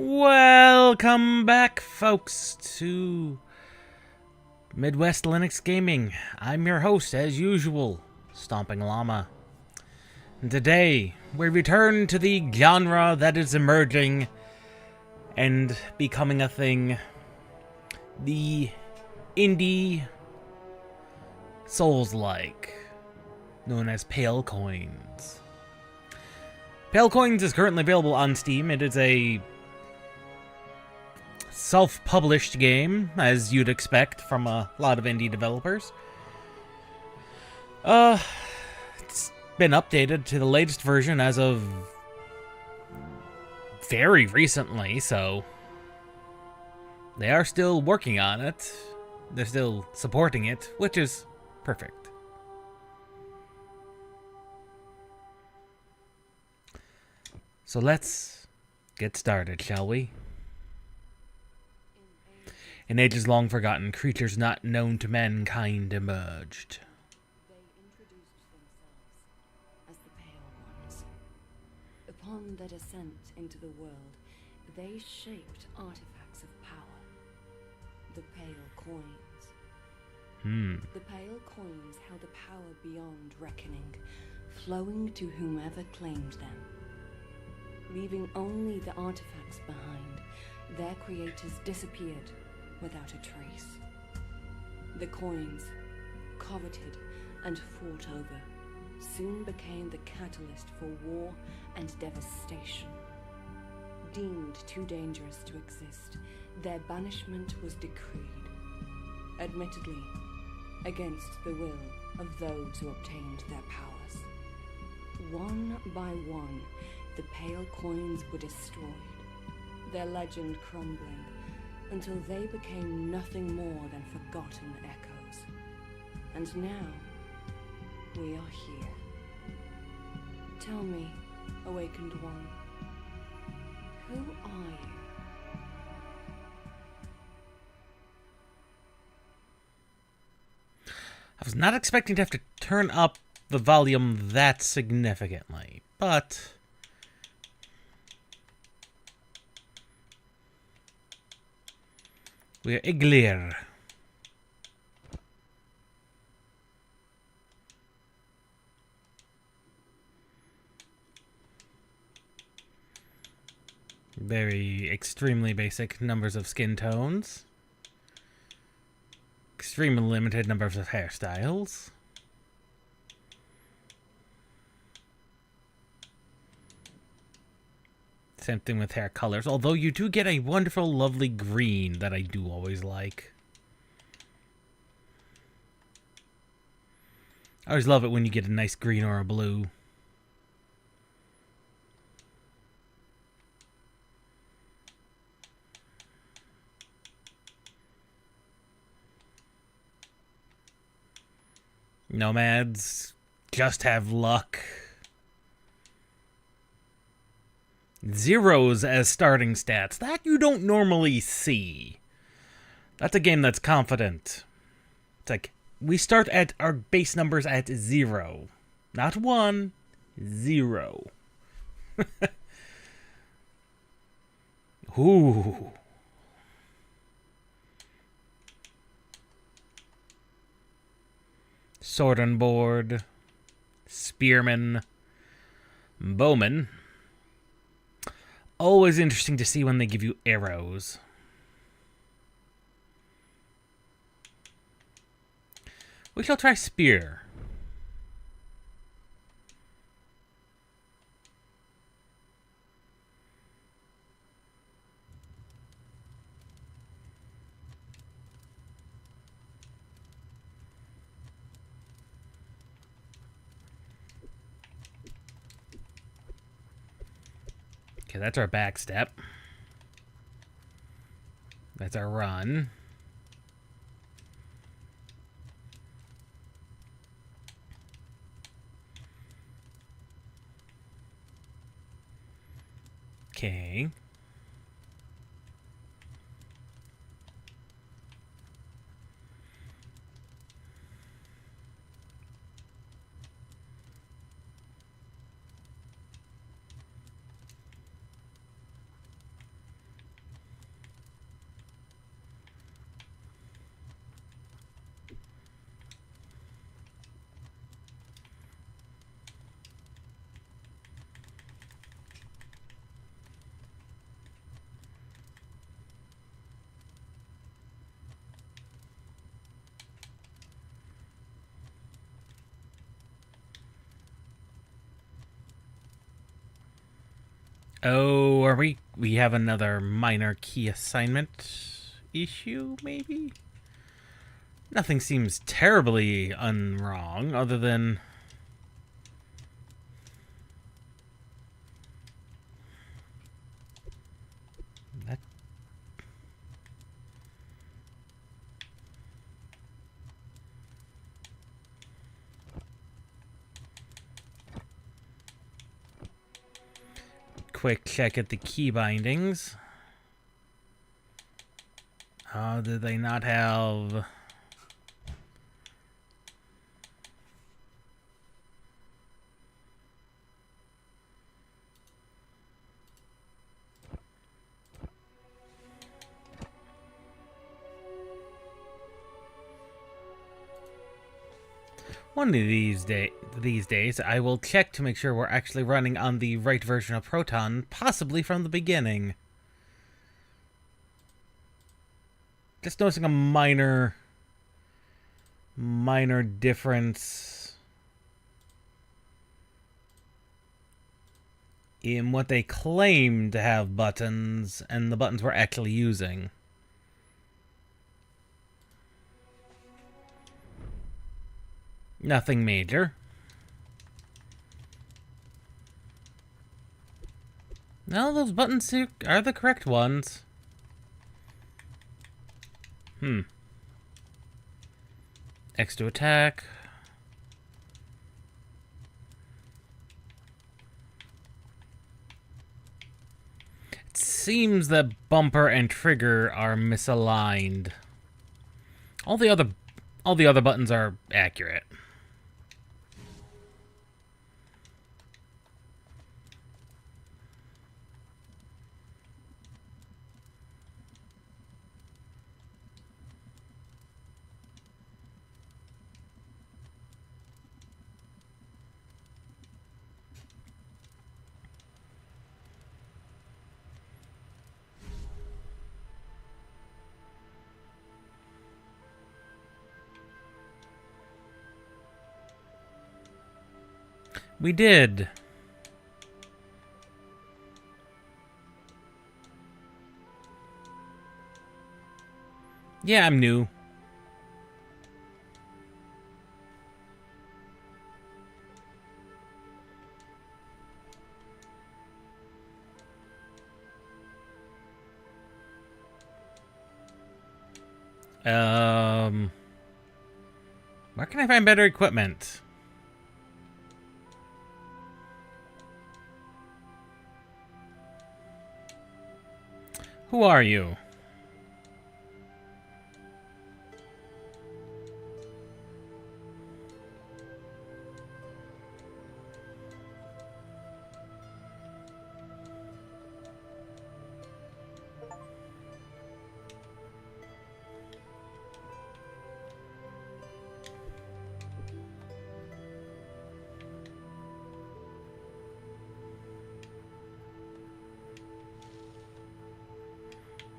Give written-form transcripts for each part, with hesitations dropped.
Welcome back, folks, to Midwest Linux Gaming. I'm your host, as usual, Stomping Llama. And today, we return to the genre that is emerging and becoming a thing. The indie Souls-like, known as Pale Coins. Pale Coins is currently available on Steam. It is a self-published game, as you'd expect from a lot of indie developers. It's been updated to the latest version as of very recently, so they are still working on it. They're still supporting it, which is perfect. So let's get started, shall we? In ages long forgotten, creatures not known to mankind emerged. They introduced themselves as the Pale Ones. Upon their descent into the world, they shaped artifacts of power. The Pale Coins. The Pale Coins held a power beyond reckoning, flowing to whomever claimed them. Leaving only the artifacts behind, their creators disappeared without a trace. The coins, coveted and fought over, soon became the catalyst for war and devastation. Deemed too dangerous to exist, their banishment was decreed. Admittedly, against the will of those who obtained their powers. One by one, the Pale Coins were destroyed, their legend crumbling, until they became nothing more than forgotten echoes. And now, we are here. Tell me, Awakened One, who are you? I was not expecting to have to turn up the volume that significantly, but we're Iglir. Very extremely basic numbers of skin tones. Extremely limited numbers of hairstyles. Same thing with hair colors, although you do get a wonderful, lovely green that I do always like. I always love it when you get a nice green or a blue. Nomads just have luck. Zeros as starting stats. That you don't normally see. That's a game that's confident. It's like, we start at our base numbers at 0. Not 1, 0. Ooh. Sword on board. Spearman. Bowman. Always interesting to see when they give you arrows. We shall try spear. Okay, that's our back step. That's our run. Okay. Oh, are we have another minor key assignment issue, maybe? Nothing seems terribly unwrong, other than... that. Quick check at the key bindings. Oh, did they not have... One of these days, I will check to make sure we're actually running on the right version of Proton, possibly from the beginning. Just noticing a minor difference in what they claim to have buttons and the buttons we're actually using. Nothing major. No, those buttons are the correct ones. X to attack. It seems that bumper and trigger are misaligned. All the other buttons are accurate. We did. Yeah, I'm new. Where can I find better equipment? Who are you?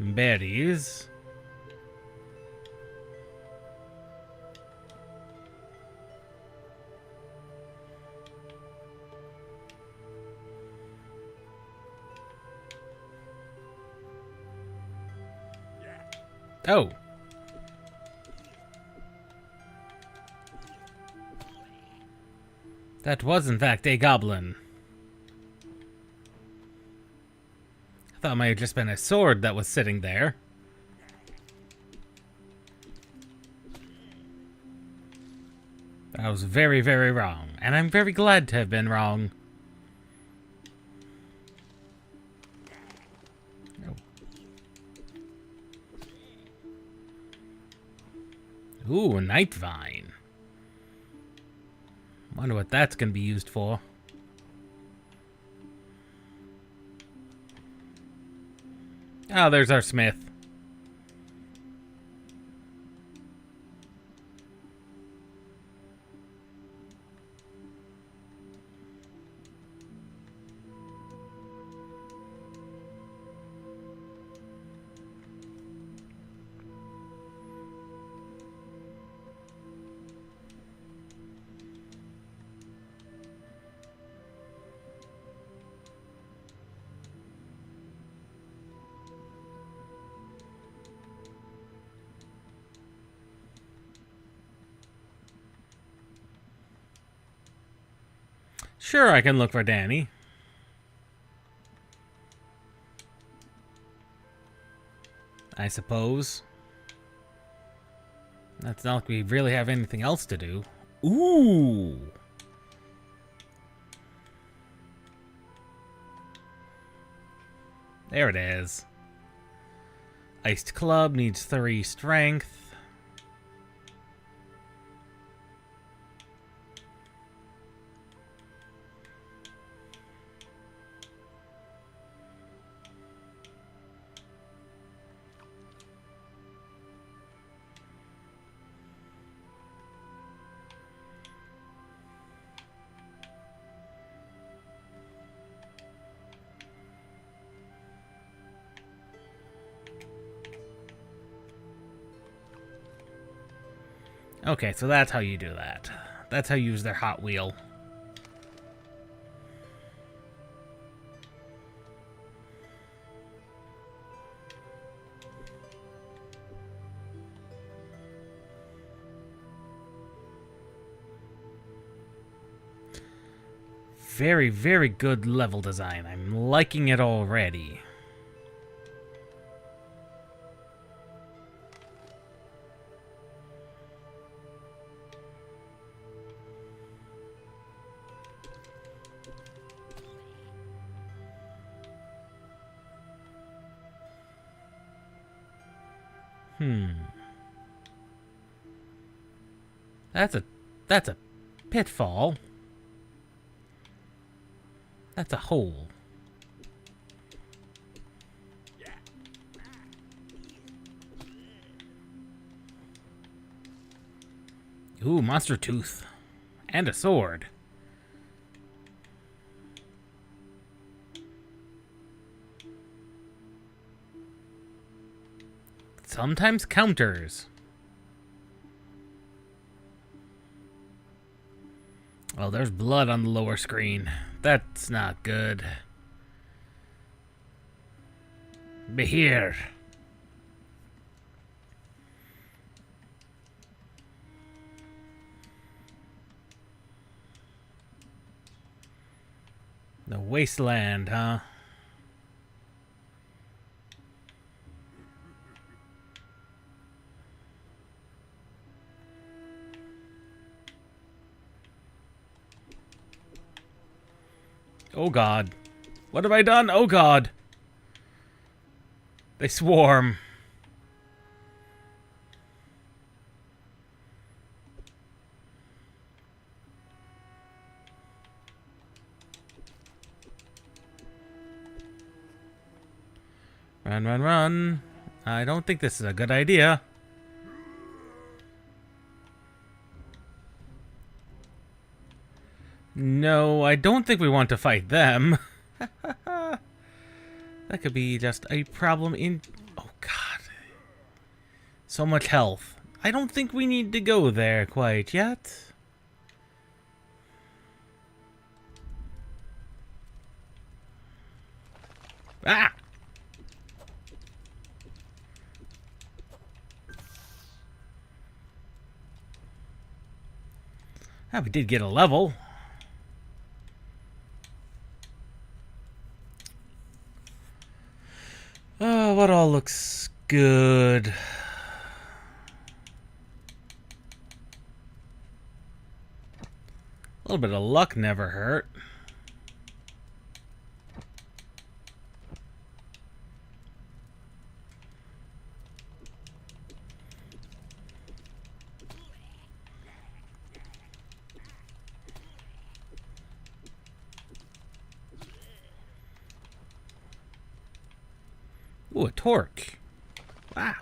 Berries. Oh. That was in fact a goblin. I thought it might have just been a sword that was sitting there. I was very, very wrong. And I'm very glad to have been wrong. Ooh, a night vine. Wonder what that's gonna be used for. Oh, there's our smith. Sure, I can look for Danny. I suppose. That's not like we really have anything else to do. Ooh! There it is. Iced Club needs 3 strength. Okay, so that's how you do that. That's how you use their Hot Wheel. Very, very good level design. I'm liking it already. That's a pitfall. That's a hole. Ooh, monster tooth. And a sword. Sometimes counters. Oh, there's blood on the lower screen. That's not good. Be here. The wasteland, huh? Oh god. What have I done? Oh god. They swarm. Run, run, run. I don't think this is a good idea. No, I don't think we want to fight them. That could be just a problem in... Oh, God. So much health. I don't think we need to go there quite yet. Ah! Ah, we did get a level. Oh, what all looks good? A little bit of luck never hurt. Ooh, a torque. Wow.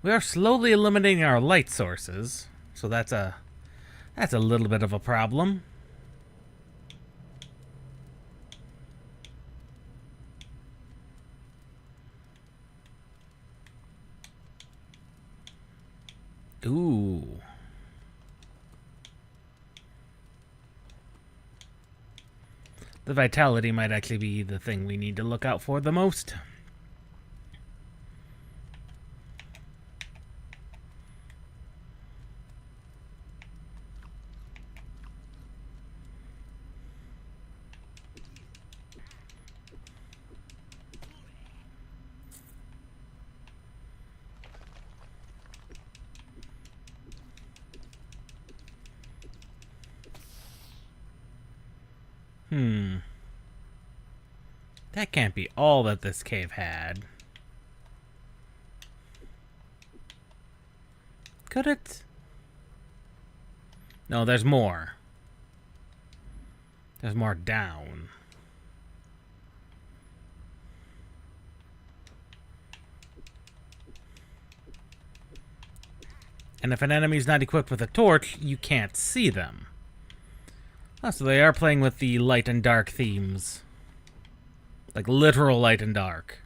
We are slowly eliminating our light sources, so that's a little bit of a problem. Ooh. The vitality might actually be the thing we need to look out for the most. That can't be all that this cave had. Could it? No, there's more. There's more down. And if an enemy's not equipped with a torch, you can't see them. Oh, so they are playing with the light and dark themes. Like literal light and dark.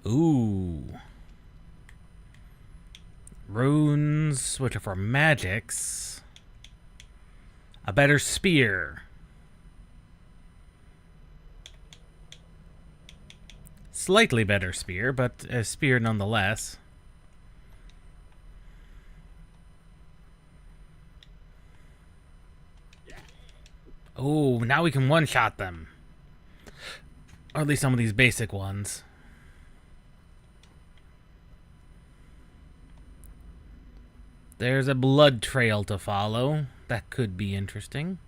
Ooh. Runes, which are for magics. A better spear. Slightly better spear, but a spear nonetheless. Oh, now we can one-shot them. Or at least some of these basic ones. There's a blood trail to follow. That could be interesting.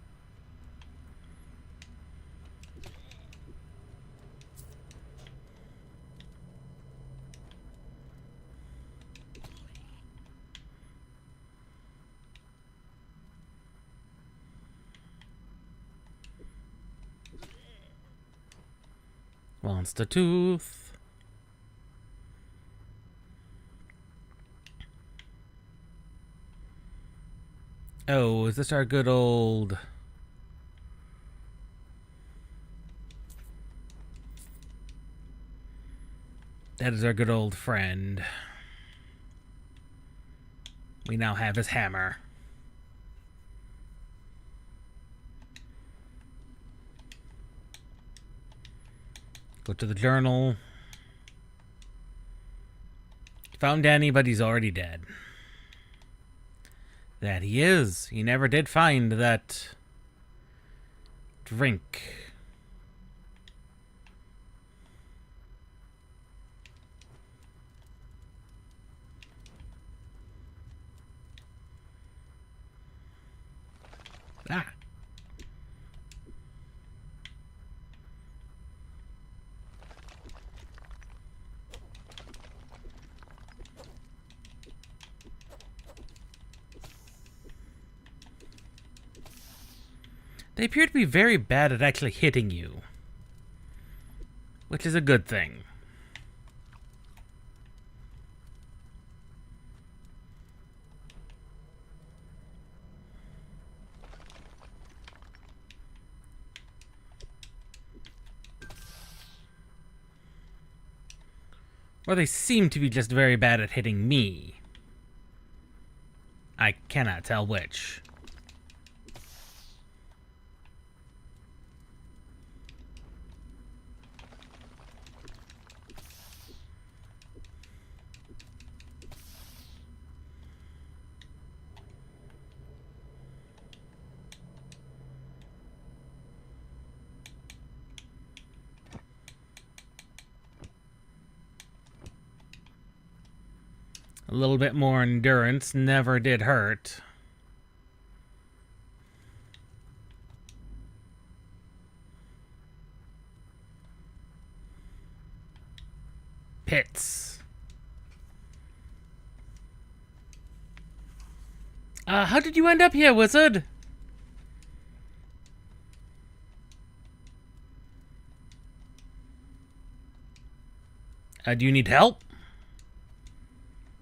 Monster tooth. Oh, is this our good old... That is our good old friend. We now have his hammer. Go to the journal. Found Danny, but he's already dead. That he is. He never did find that drink. Ah. They appear to be very bad at actually hitting you, which is a good thing. Or they seem to be just very bad at hitting me. I cannot tell which. A little bit more endurance never did hurt. Pits. How did you end up here, wizard? Do you need help?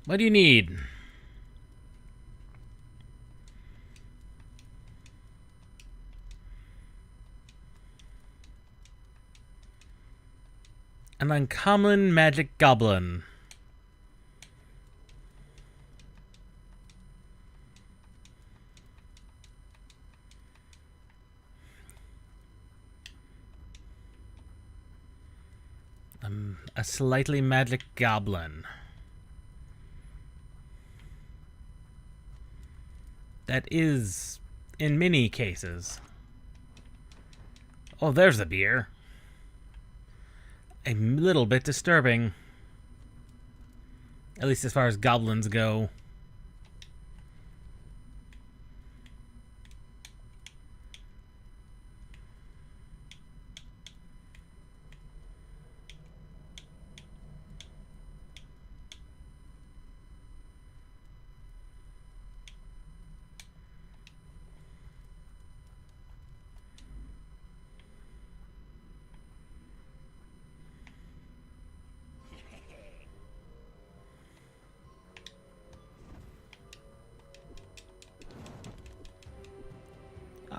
What do you need? An uncommon magic goblin. A slightly magic goblin. That is, in many cases. Oh, there's the beer. A little bit disturbing. At least as far as goblins go.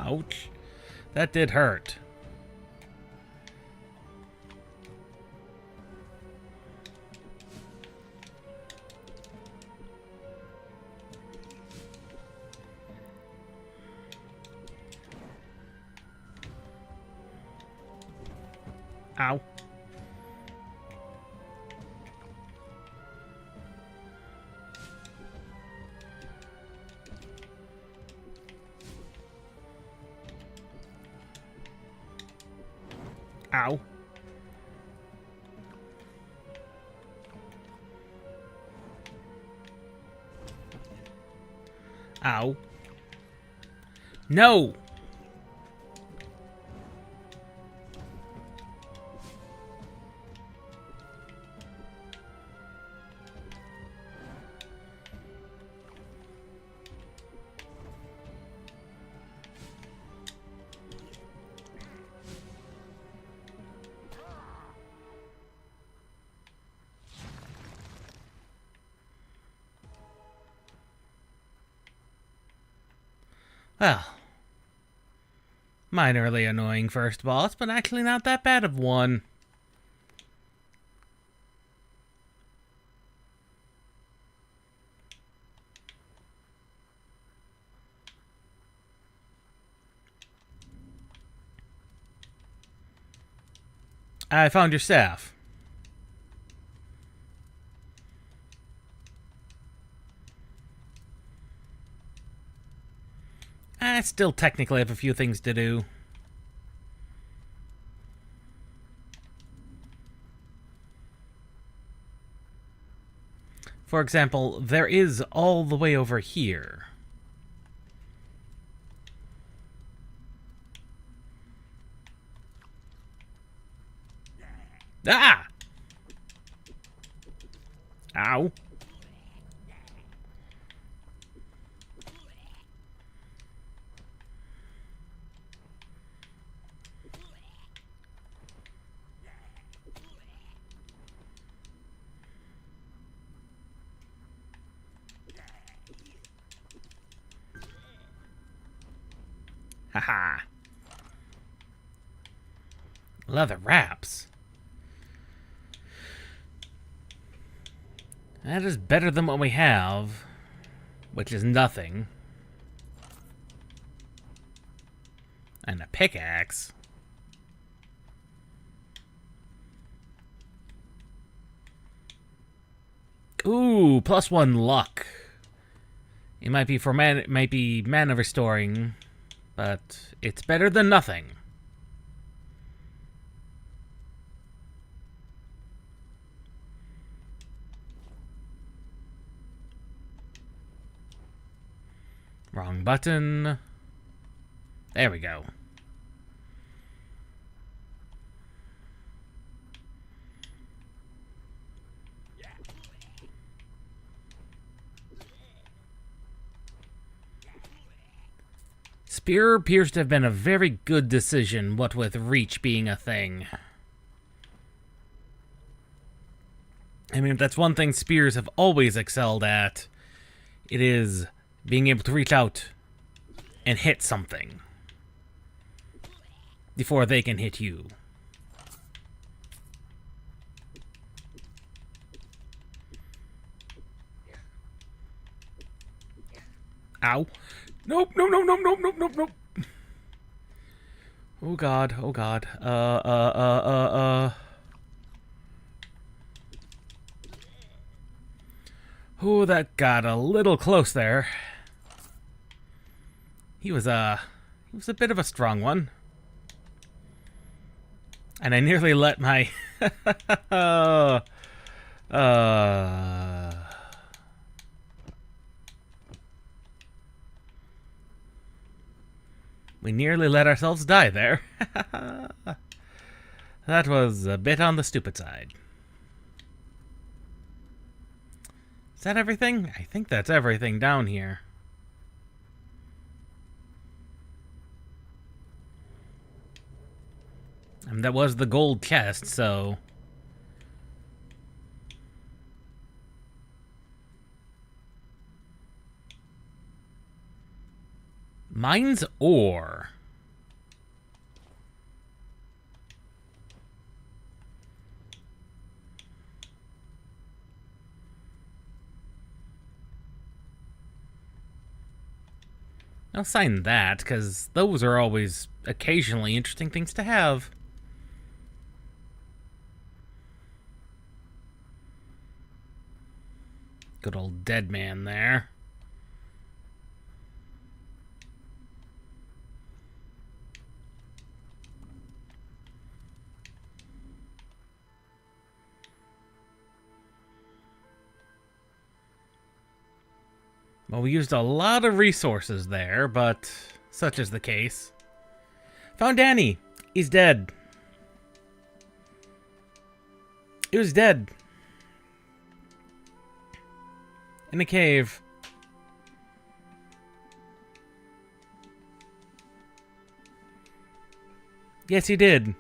Ouch. That did hurt. Ow. Ow. Ow. No! Well, minorly annoying first boss, but actually not that bad of one. I found your staff. I still technically have a few things to do. For example, there is all the way over here. Ah! Ow. Haha. Leather wraps. That is better than what we have, which is nothing. And a pickaxe. Ooh, +1 luck. It might be for mana restoring, but it's better than nothing. Wrong button. There we go. Spear appears to have been a very good decision, what with reach being a thing. I mean, if that's one thing spears have always excelled at, it is being able to reach out and hit something before they can hit you. Ow. Nope, nope, nope, nope, nope, nope, nope, nope. Oh god, oh god. Oh, that got a little close there. He was a bit of a strong one. And I nearly let my we nearly let ourselves die there. That was a bit on the stupid side. Is that everything? I think that's everything down here. And that was the gold chest, so... Mine's ore. I'll sign that, because those are always occasionally interesting things to have. Good old dead man there. Well, we used a lot of resources there, but such is the case. Found Danny. He's dead. He was dead. In a cave. Yes, he did.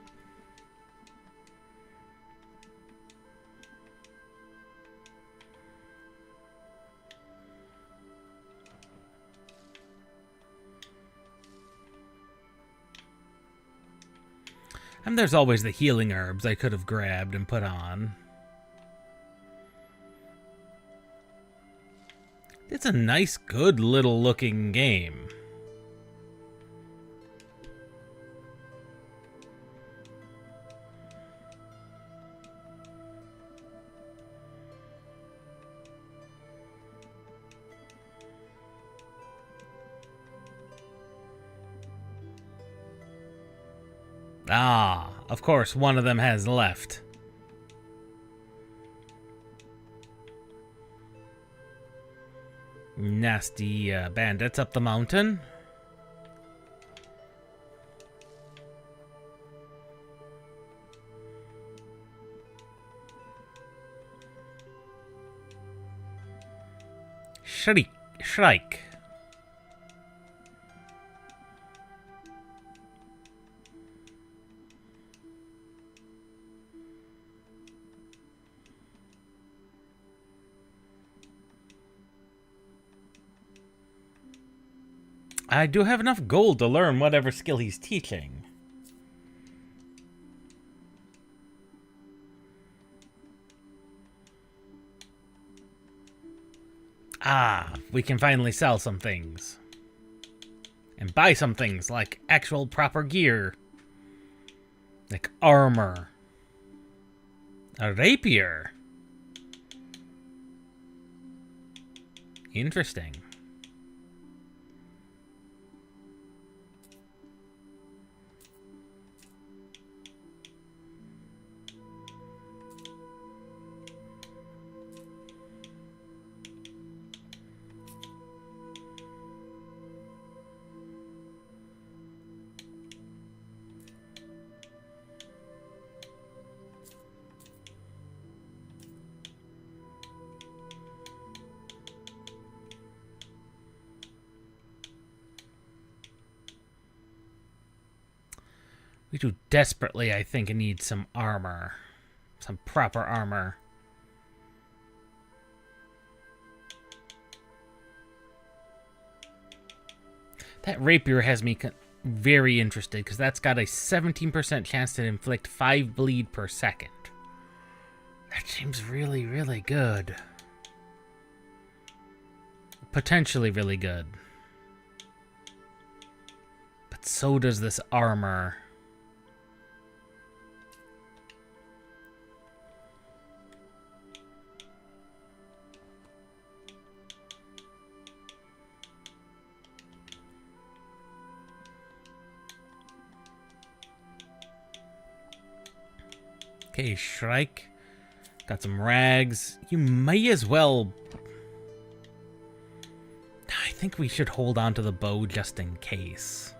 And there's always the healing herbs I could have grabbed and put on. It's a nice, good little looking game. Ah, of course, one of them has left. Nasty bandits up the mountain. Shrike. I do have enough gold to learn whatever skill he's teaching. Ah, we can finally sell some things. And buy some things like actual proper gear. Like armor. A rapier. Interesting. We do desperately, I think, need some armor. Some proper armor. That rapier has me very interested, because that's got a 17% chance to inflict 5 bleed per second. That seems really, really good. Potentially really good. But so does this armor. Okay, Shrike. Got some rags. You may as well... I think we should hold on to the bow just in case.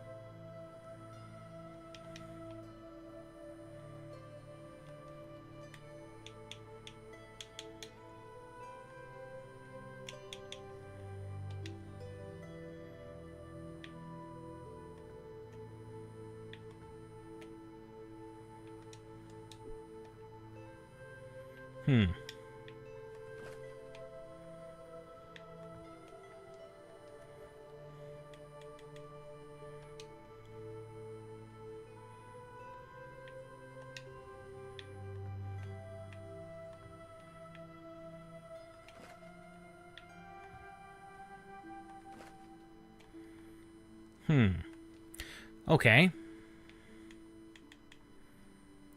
Okay.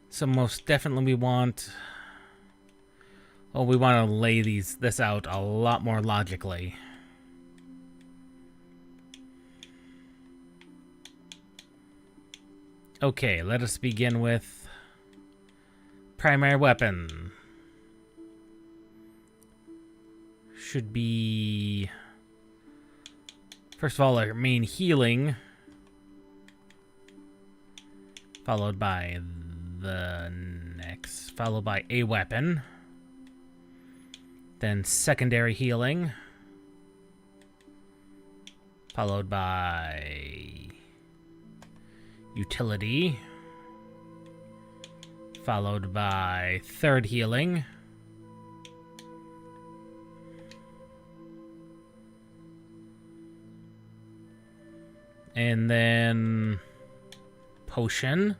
So most definitely we want... Oh, we want to lay this out a lot more logically. Okay, let us begin with primary weapon. Should be... First of all, our main healing. Followed by followed by a weapon. Then secondary healing. Followed by utility. Followed by third healing. And then potion.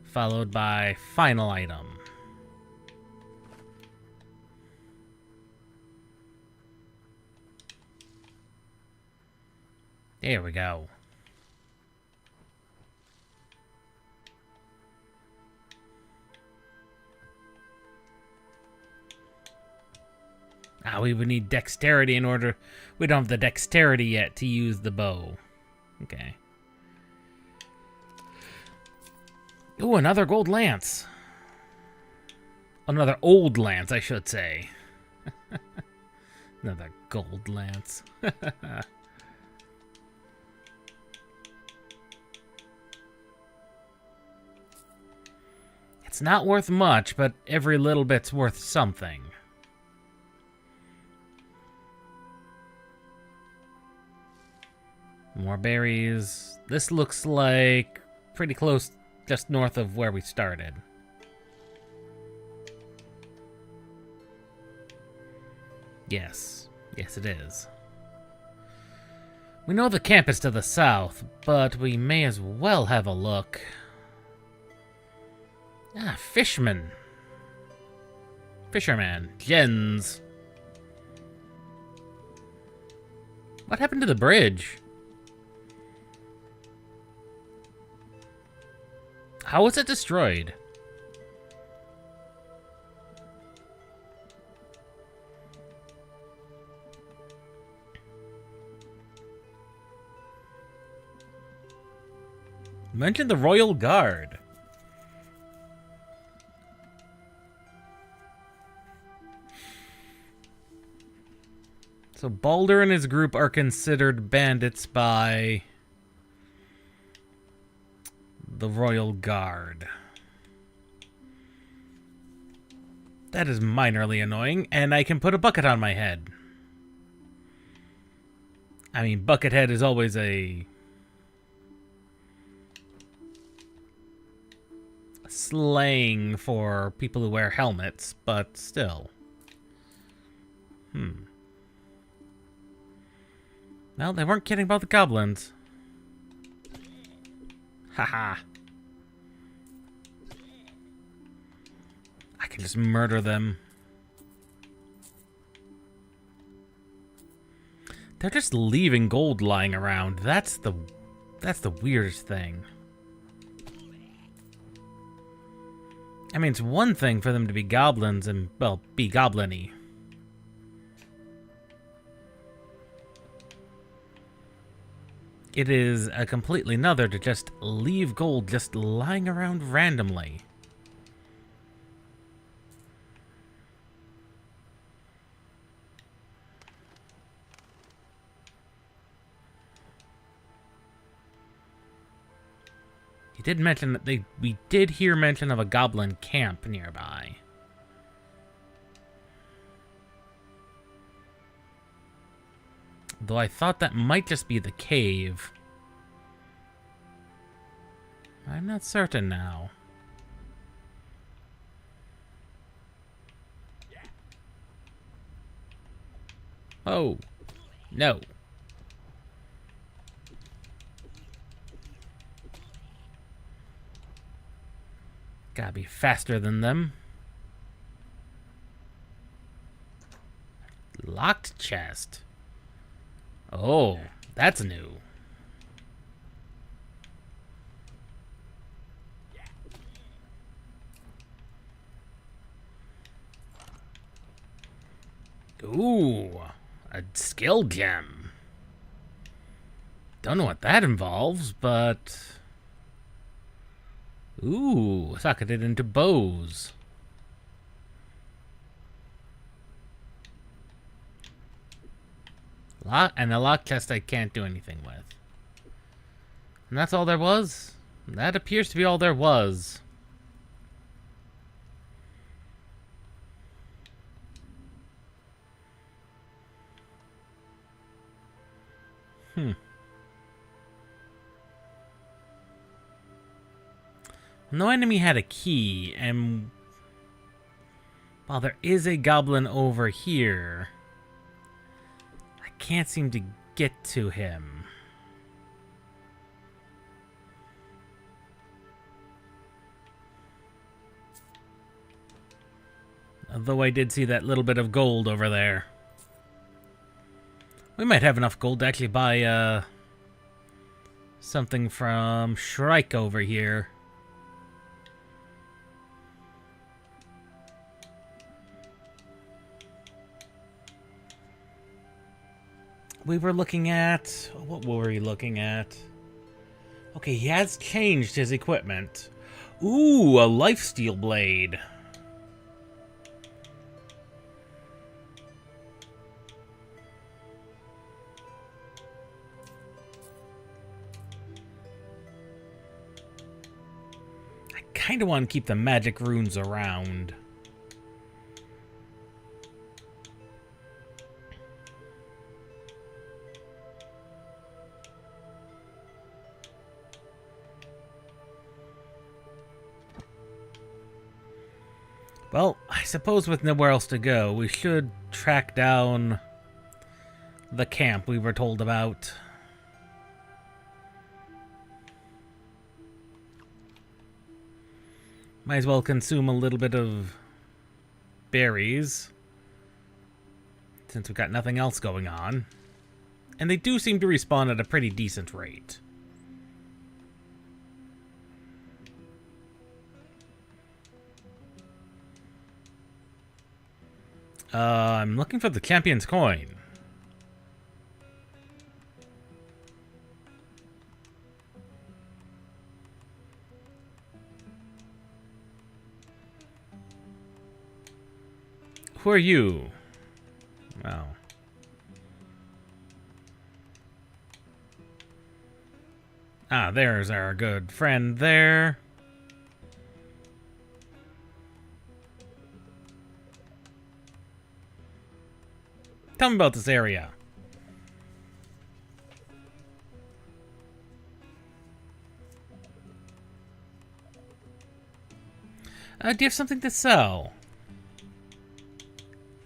Followed by final item. There we go. We would need dexterity in order... We don't have the dexterity yet to use the bow. Okay. Ooh, another gold lance. Another old lance, I should say. Another gold lance. It's not worth much, but every little bit's worth something. More berries. This looks like pretty close, just north of where we started. Yes. Yes, it is. We know the camp is to the south, but we may as well have a look. Fisherman. Fisherman. Jens. What happened to the bridge? How was it destroyed? Mention the Royal Guard. So Baldur and his group are considered bandits by the Royal Guard. That is minorly annoying, and I can put a bucket on my head. I mean, bucket head is always a slang for people who wear helmets, but still. Well, they weren't kidding about the goblins. Haha. I can just murder them. They're just leaving gold lying around. That's the weirdest thing. I mean, it's one thing for them to be goblins and, well, be goblin-y. It is a completely another to just leave gold just lying around randomly. He did mention that we did hear mention of a goblin camp nearby. Though I thought that might just be the cave. I'm not certain now. Oh, no. Gotta be faster than them. Locked chest. Oh, that's new. Ooh, a skill gem. Don't know what that involves, but... Ooh, socketed into bows. And a lock chest I can't do anything with. And that's all there was? That appears to be all there was. No enemy had a key, and... Well, there is a goblin over here. I can't seem to get to him. Although I did see that little bit of gold over there. We might have enough gold to actually buy, something from Shrike over here. We were looking at... What were we looking at? Okay, he has changed his equipment. Ooh, a lifesteal blade. I kind of want to keep the magic runes around. Well, I suppose with nowhere else to go, we should track down the camp we were told about. Might as well consume a little bit of berries, since we've got nothing else going on. And they do seem to respawn at a pretty decent rate. I'm looking for the champion's coin. Who are you? Oh. Ah, there's our good friend there. Tell me about this area. Do you have something to sell?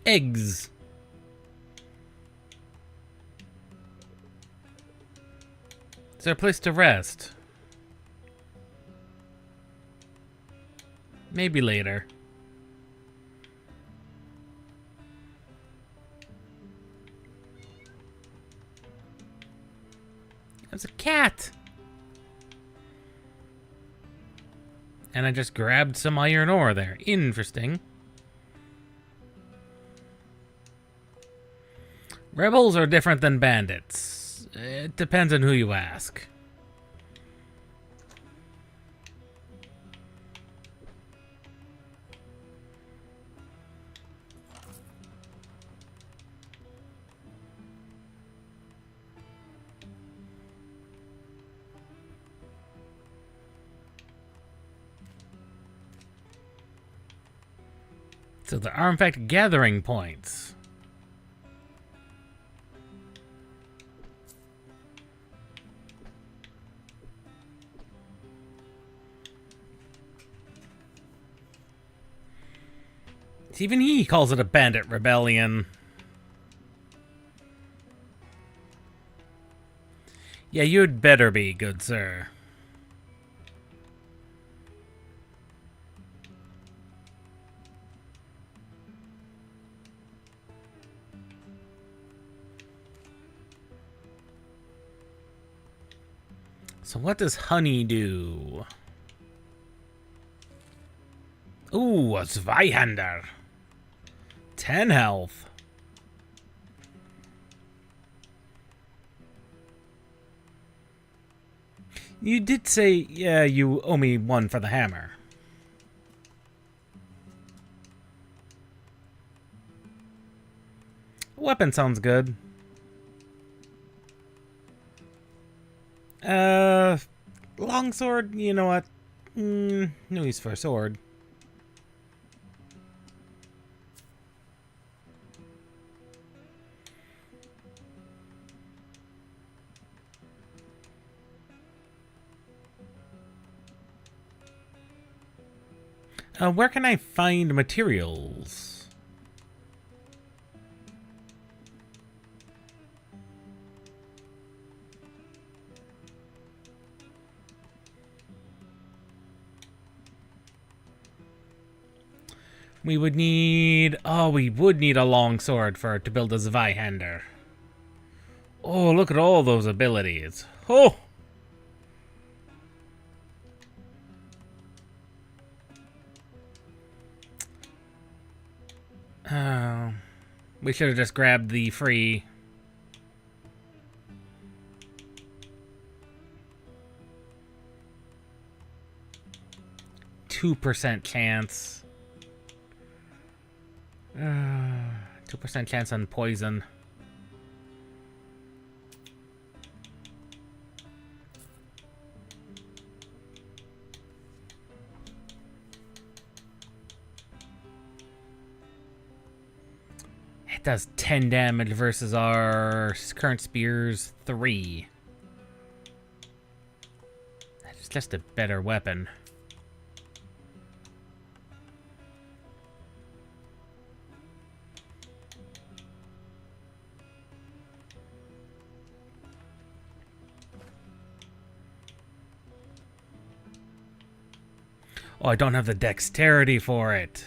Eggs. Is there a place to rest? Maybe later. There's a cat! And I just grabbed some iron ore there. Interesting. Rebels are different than bandits. It depends on who you ask. So there are in fact gathering points. Even he calls it a bandit rebellion. Yeah, you'd better be, good sir. So what does honey do? Ooh, a Zweihander. 10 health. You did say, yeah, you owe me one for the hammer. Weapon sounds good. Longsword, you know what? No use for a sword. Where can I find materials? We would need... Oh, we would need a long sword to build a Zweihander. Oh, look at all those abilities. Oh! We should have just grabbed the free... 2% chance. 2% chance on poison. It does 10 damage versus our current spear's 3. That's just a better weapon. Oh, I don't have the dexterity for it.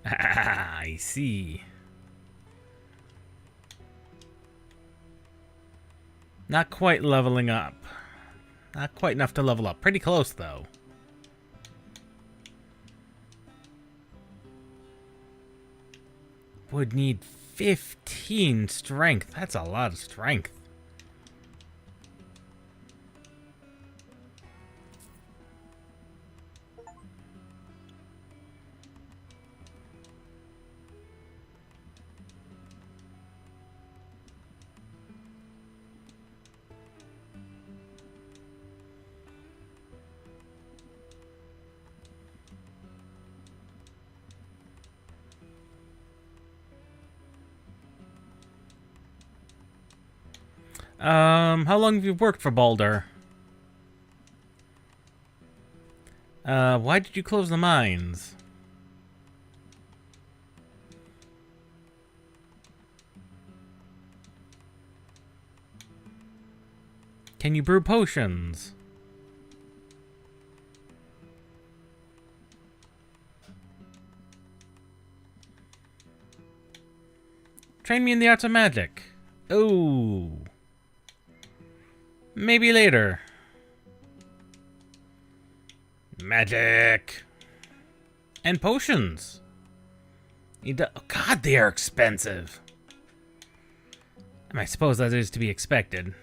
Ah, I see. Not quite leveling up. Not quite enough to level up. Pretty close, though. Would need 15 strength. That's a lot of strength. How long have you worked for Baldur? Why did you close the mines? Can you brew potions? Train me in the arts of magic. Oh. Maybe later. Magic. And potions. Oh, God, they are expensive. I suppose that is to be expected.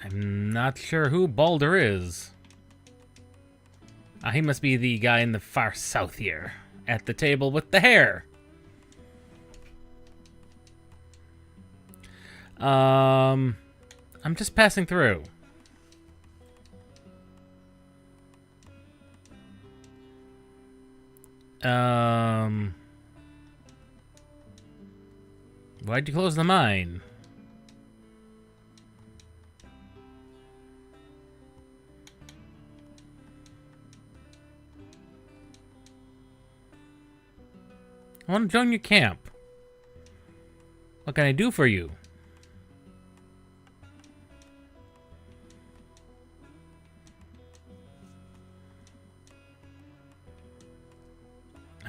I'm not sure who Baldur is. He must be the guy in the far south here. At the table with the hair. I'm just passing through. Why'd you close the mine? I want to join your camp. What can I do for you?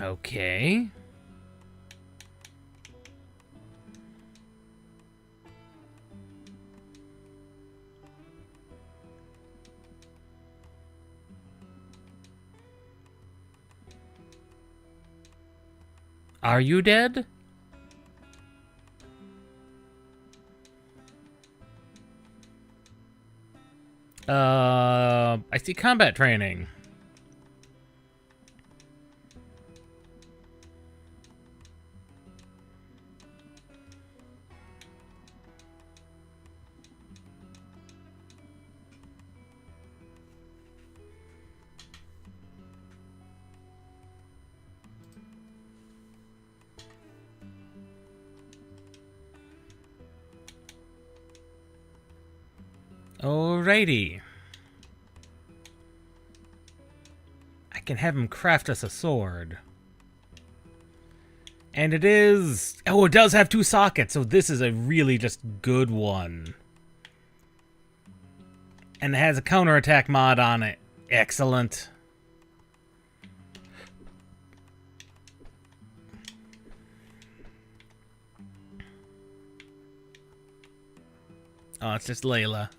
Okay. Are you dead? I see combat training. Alrighty. I can have him craft us a sword. And it is... Oh, it does have 2 sockets, so this is a really just good one. And it has a counterattack mod on it. Excellent. Oh, it's just Layla.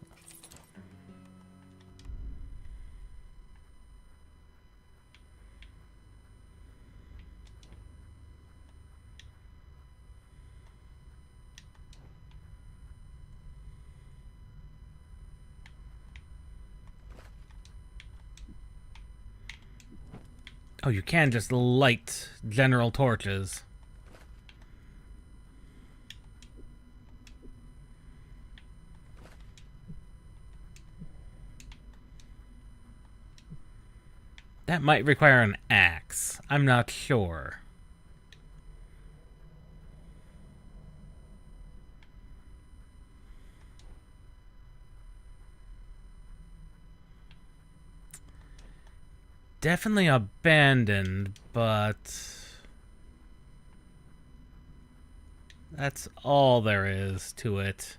Oh, you can just light general torches. That might require an axe. I'm not sure. Definitely abandoned, but... that's all there is to it.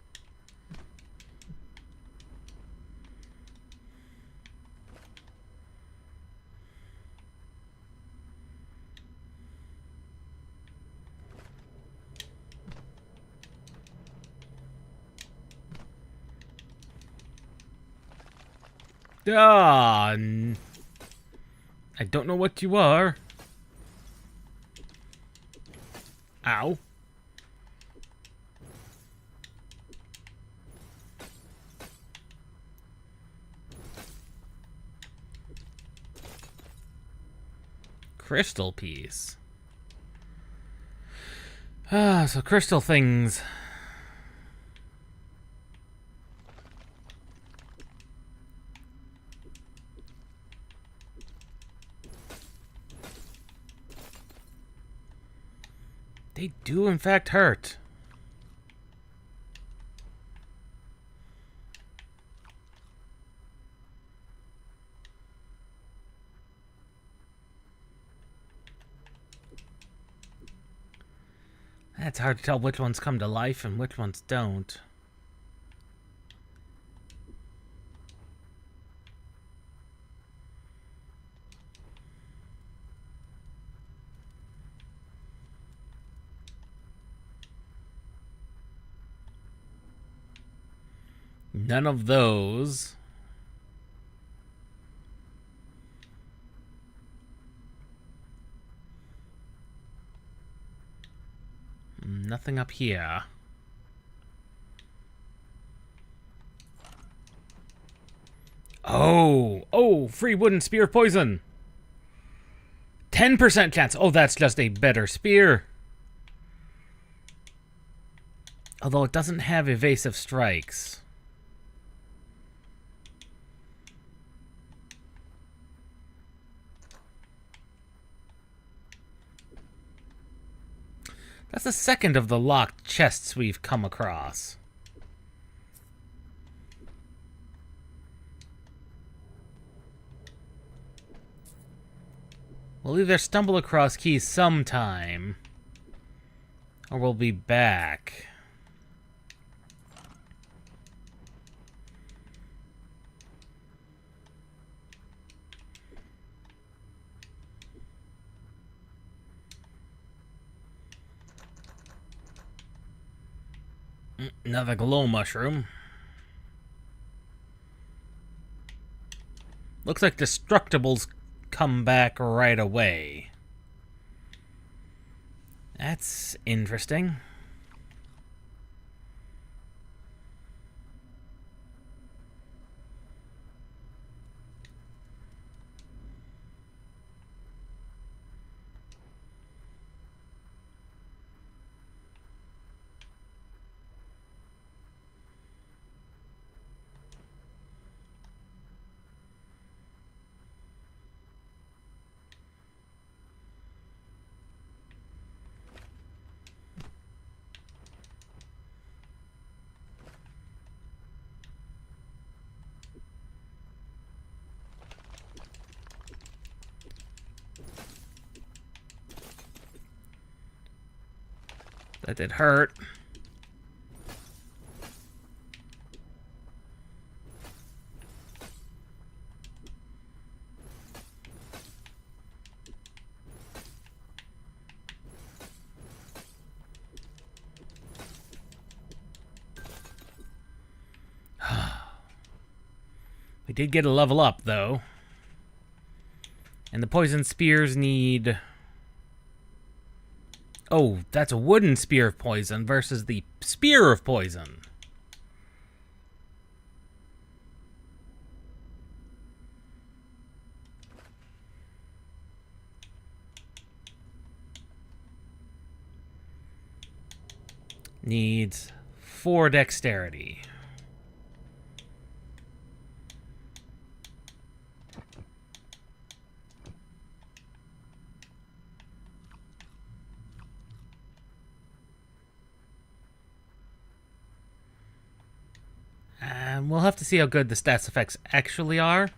Ah, I don't know what you are. Ow. Crystal piece. Ah, so crystal things. They do in fact hurt. It's hard to tell which ones come to life and which ones don't. None of those. Nothing up here. Oh, free wooden spear poison. 10% chance. Oh, that's just a better spear. Although it doesn't have evasive strikes. That's the second of the locked chests we've come across. We'll either stumble across keys sometime, or we'll be back. Another glow mushroom. Looks like destructibles come back right away. That's interesting. That did hurt. We did get a level up, though. And the poison spears need... Oh, that's a wooden spear of poison versus the spear of poison. Needs 4 dexterity. And we'll have to see how good the stats effects actually are.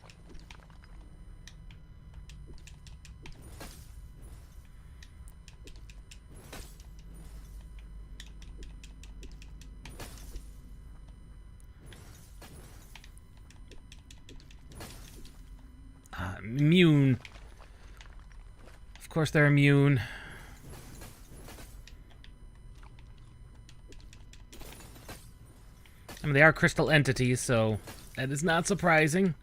Immune. Of course they're immune. I mean, they are crystal entities, so that is not surprising.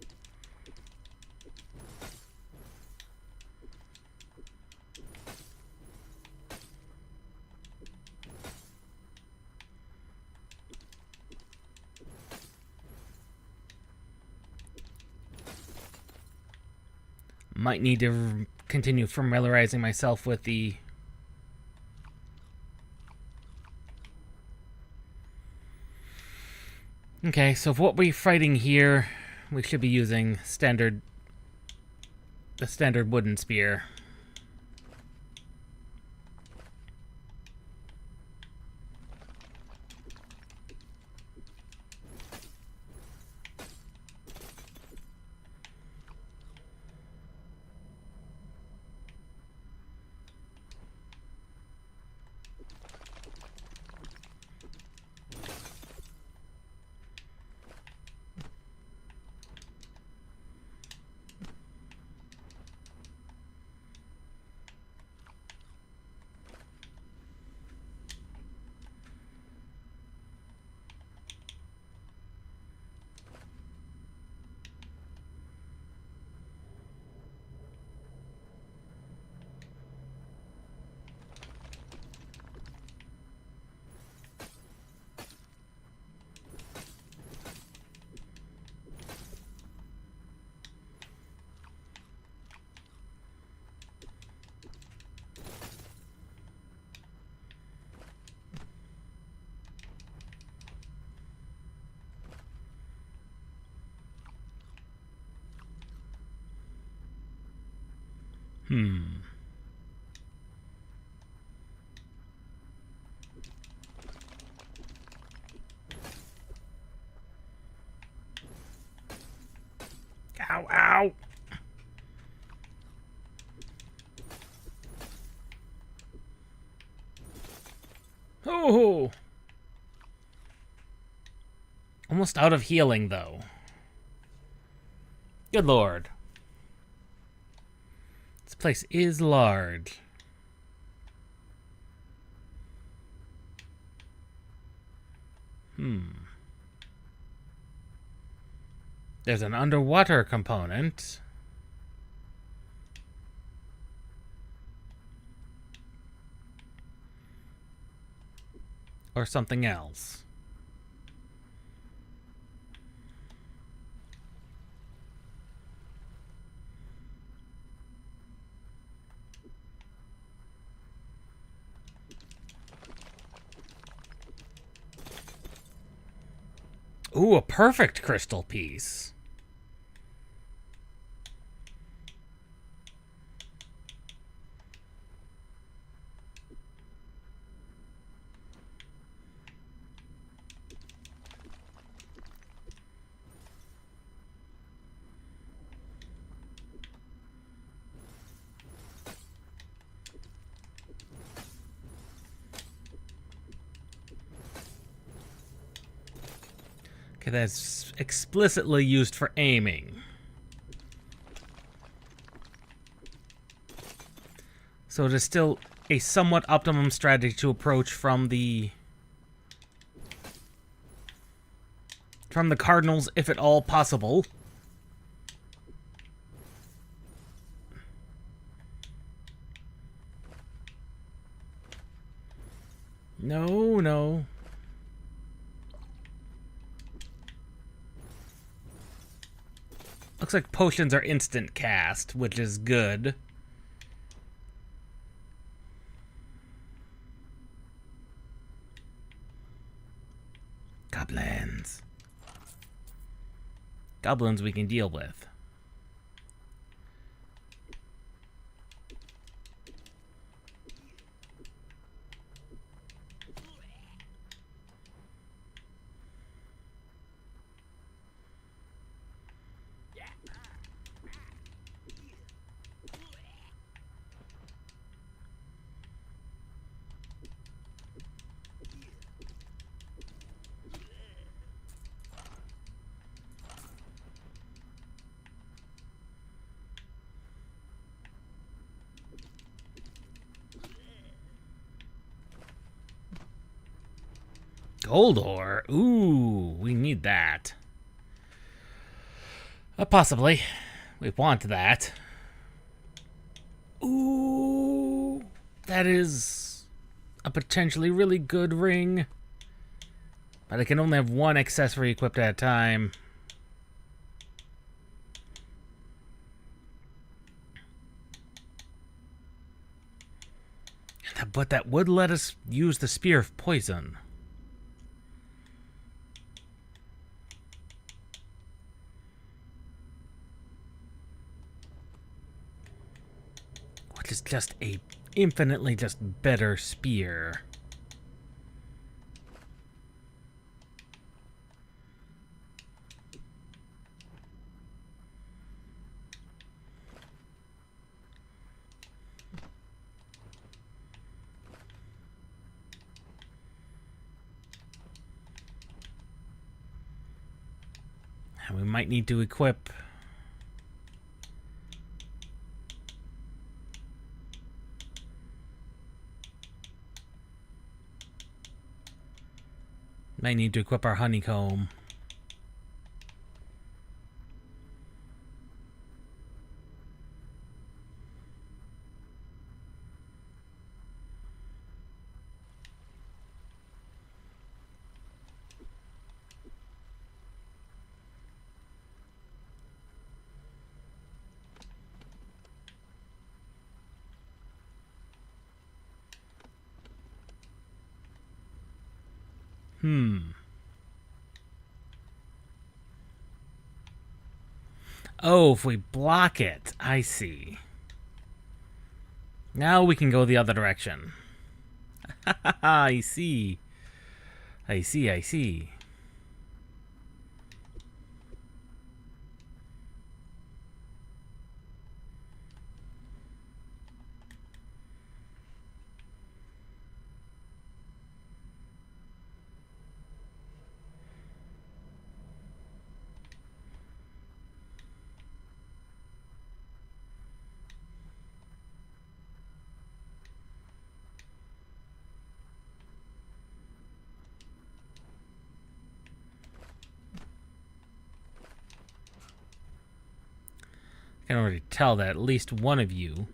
Might need to continue familiarizing myself with the... Okay, so for what we're fighting here, we should be using the standard wooden spear. Ow, ow! Oh! Almost out of healing, though. Good lord. This place is large. There's an underwater component. Or something else. Ooh, a perfect crystal piece. Okay, that's explicitly used for aiming. So it is still a somewhat optimum strategy to approach from the cardinals, if at all possible. No, no. Looks like potions are instant cast, which is good. Goblins. Goblins we can deal with. Gold ore? Ooh, we need that. Possibly. We want that. Ooh, that is a potentially really good ring. But I can only have one accessory equipped at a time. But that would let us use the Spear of Poison. Which is just a infinitely just better spear. And we might need to equip our honeycomb. Oh, if we block it, I see. Now we can go the other direction. I see. I see, I see. I can already tell that at least one of you...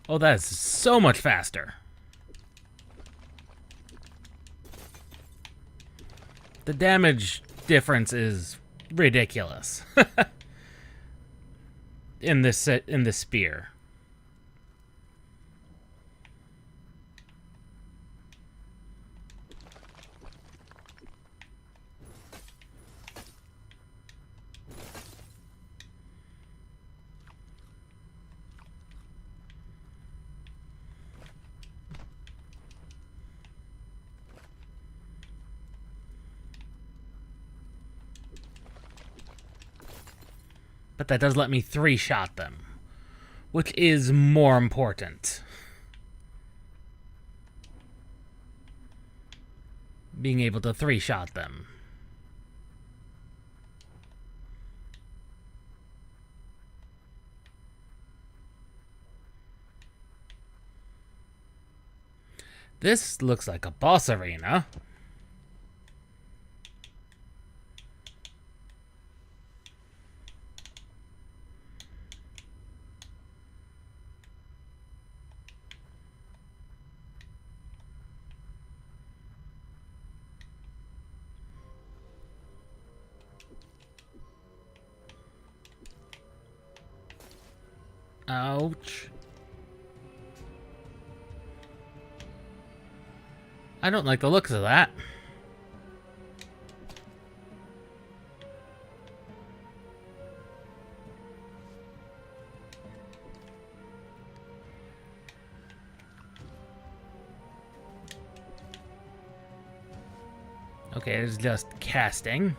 Oh, that is so much faster. The damage difference is ridiculous in this spear. But that does let me three-shot them, which is more important. Being able to three-shot them. This looks like a boss arena. Ouch. I don't like the looks of that. Okay, it's just casting.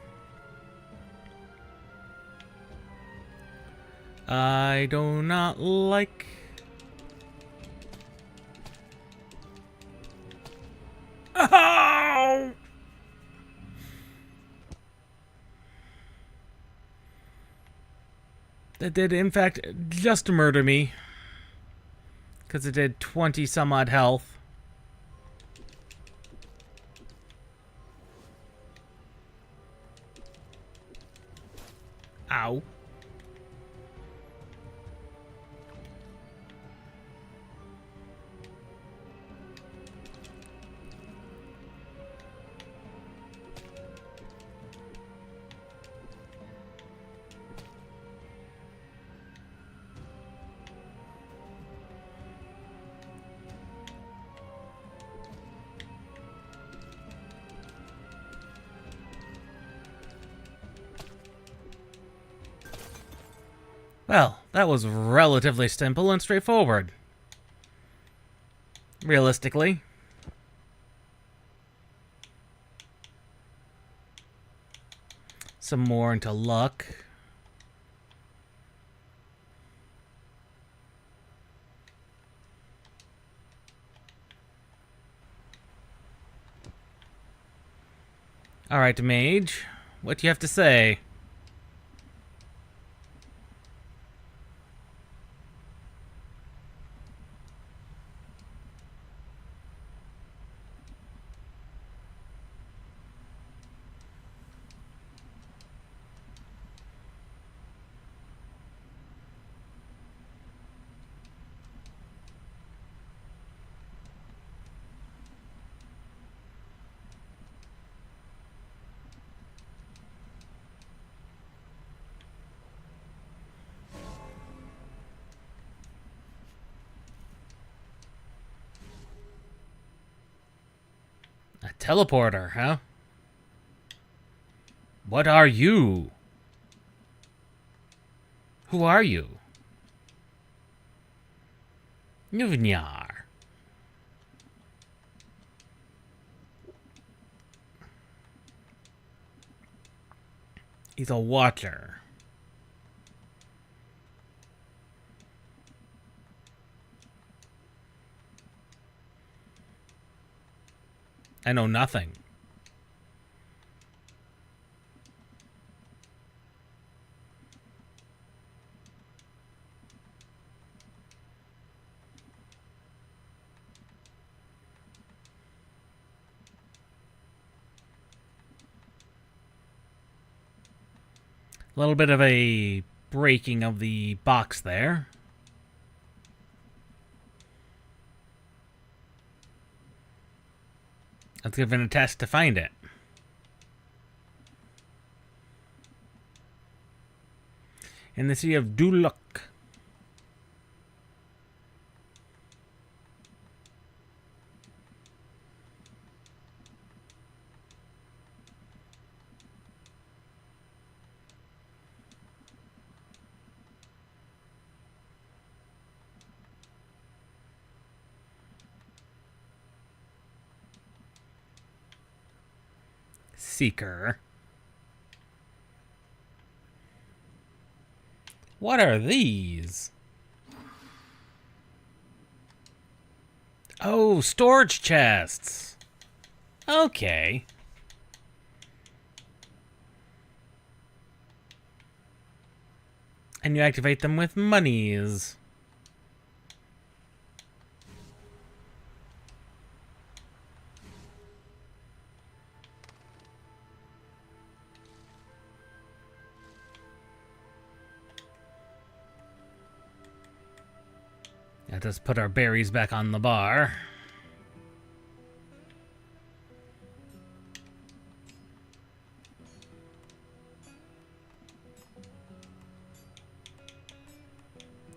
I do not like... Oh! That did, in fact, just murder me. Because it did 20 some odd health. Ow. Well, that was relatively simple and straightforward. Realistically. Some more into luck. Alright, mage. What do you have to say? A teleporter, huh? What are you? Who are you? Nuvnyar. He's a watcher. I know nothing. A little bit of a breaking of the box there. Let's give it a test to find it. In the city of Duluk. Seeker. What are these? Oh, storage chests. Okay. And you activate them with monies. Let us put our berries back on the bar.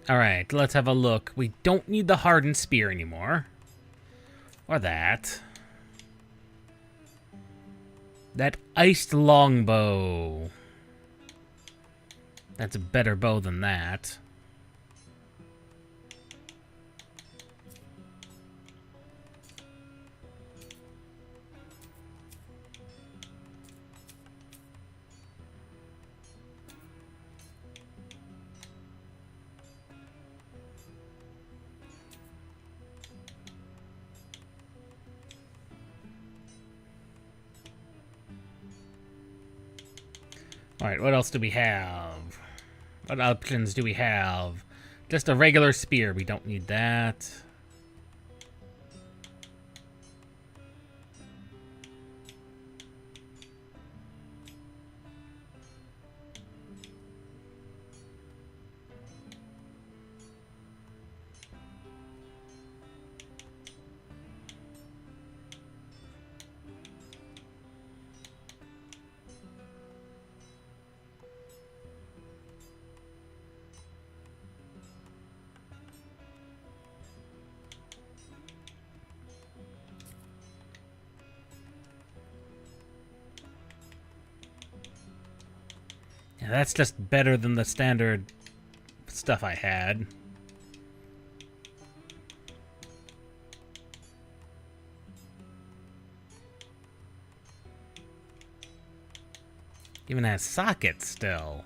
Alright, let's have a look. We don't need the hardened spear anymore. Or that. That iced longbow. That's a better bow than that. Alright, what else do we have? What options do we have? Just a regular spear. We don't need that. Yeah, that's just better than the standard stuff I had. Even has sockets still.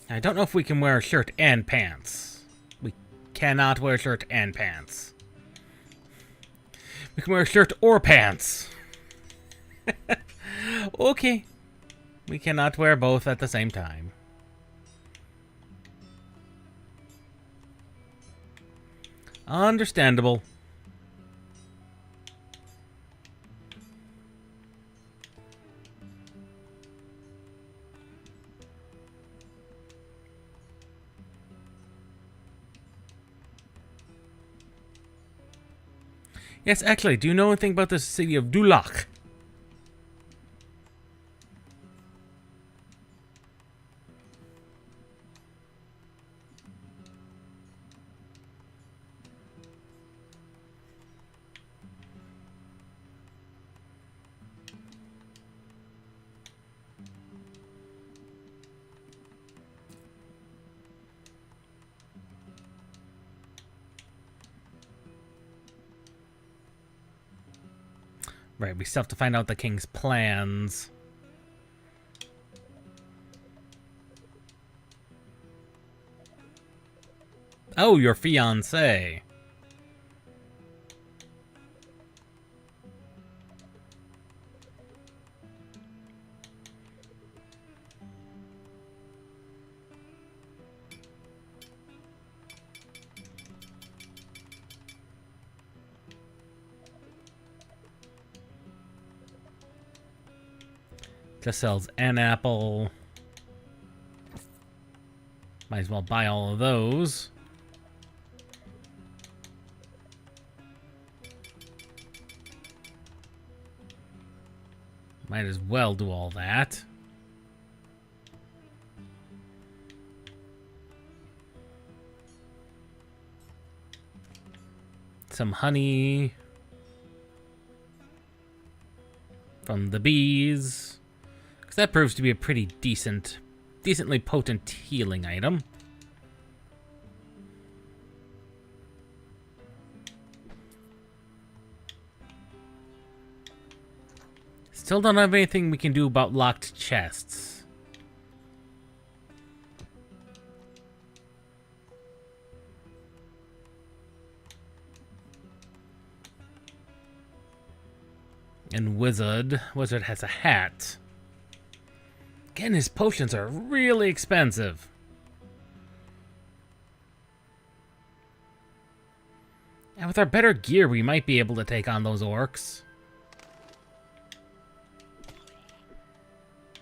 I don't know if we can wear a shirt and pants. We cannot wear a shirt and pants. We can wear a shirt or pants. Okay. We cannot wear both at the same time. Understandable. Yes, actually, do you know anything about the city of Dulak? Right, we still have to find out the king's plans. Oh, your fiancé. Just sells an apple. Might as well buy all of those. Might as well do all that. Some honey from the bees, because that proves to be a pretty decently potent healing item. Still don't have anything we can do about locked chests. And Wizard has a hat. Again, his potions are really expensive. And with our better gear, we might be able to take on those orcs.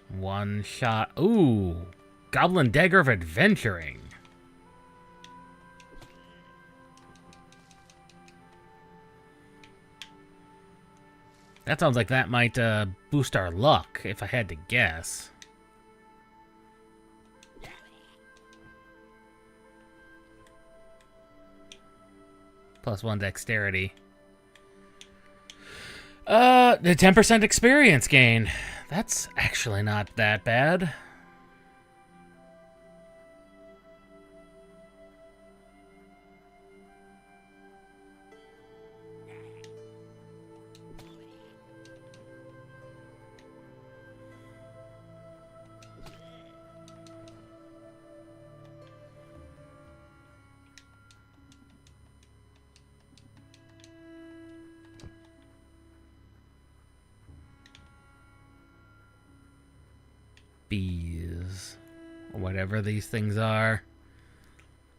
One shot. Ooh. Goblin Dagger of Adventuring. That sounds like that might boost our luck, if I had to guess. +1 dexterity. The 10% experience gain. That's actually not that bad. Bees, or whatever these things are.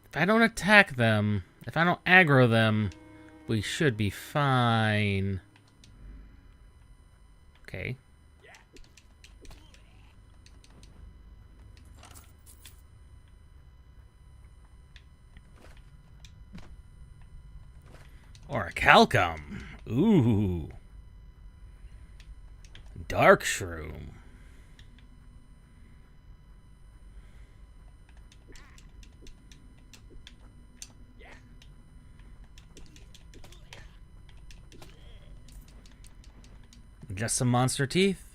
If I don't attack them, if I don't aggro them, we should be fine. Okay. Or a calcum. Ooh. Dark shroom. Just some monster teeth.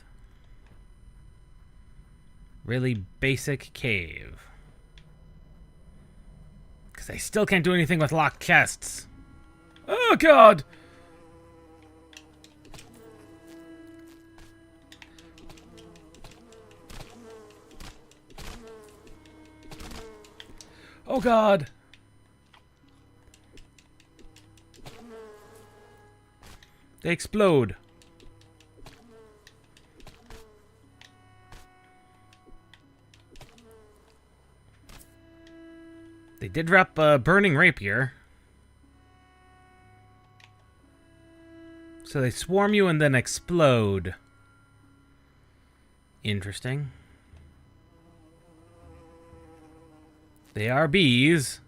Really basic cave. Because I still can't do anything with locked chests. Oh, God! Oh, God! They explode. They did drop a burning rapier. So they swarm you and then explode. Interesting. They are bees.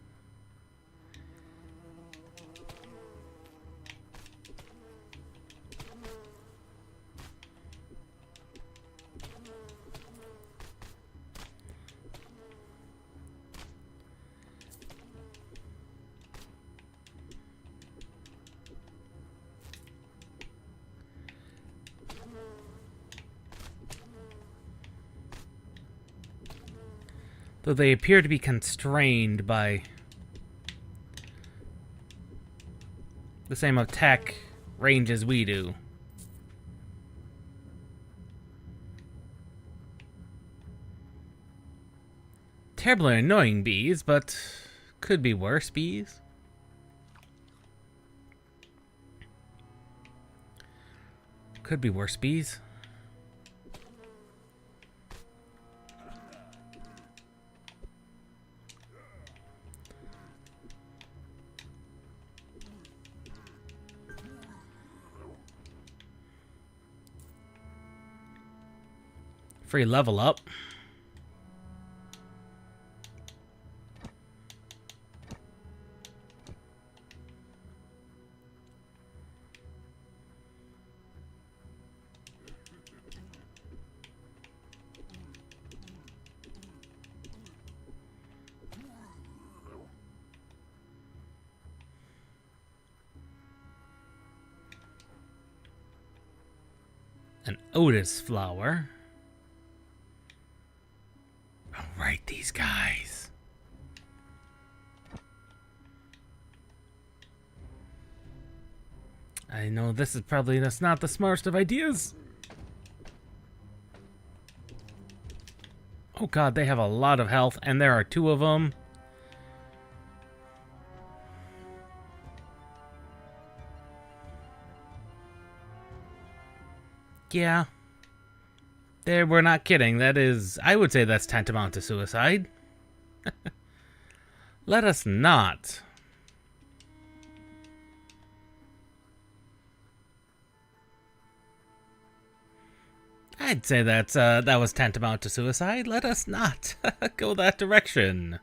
Though they appear to be constrained by the same attack range as we do. Terribly annoying bees, but could be worse bees. Could be worse bees. Free level up. An Otis flower. Alright, these guys. I know that's not the smartest of ideas. Oh god, they have a lot of health, and there are 2 of them. Yeah. We're not kidding. That is, I would say that's tantamount to suicide. Let us not. I'd say that was tantamount to suicide. Let us not go that direction.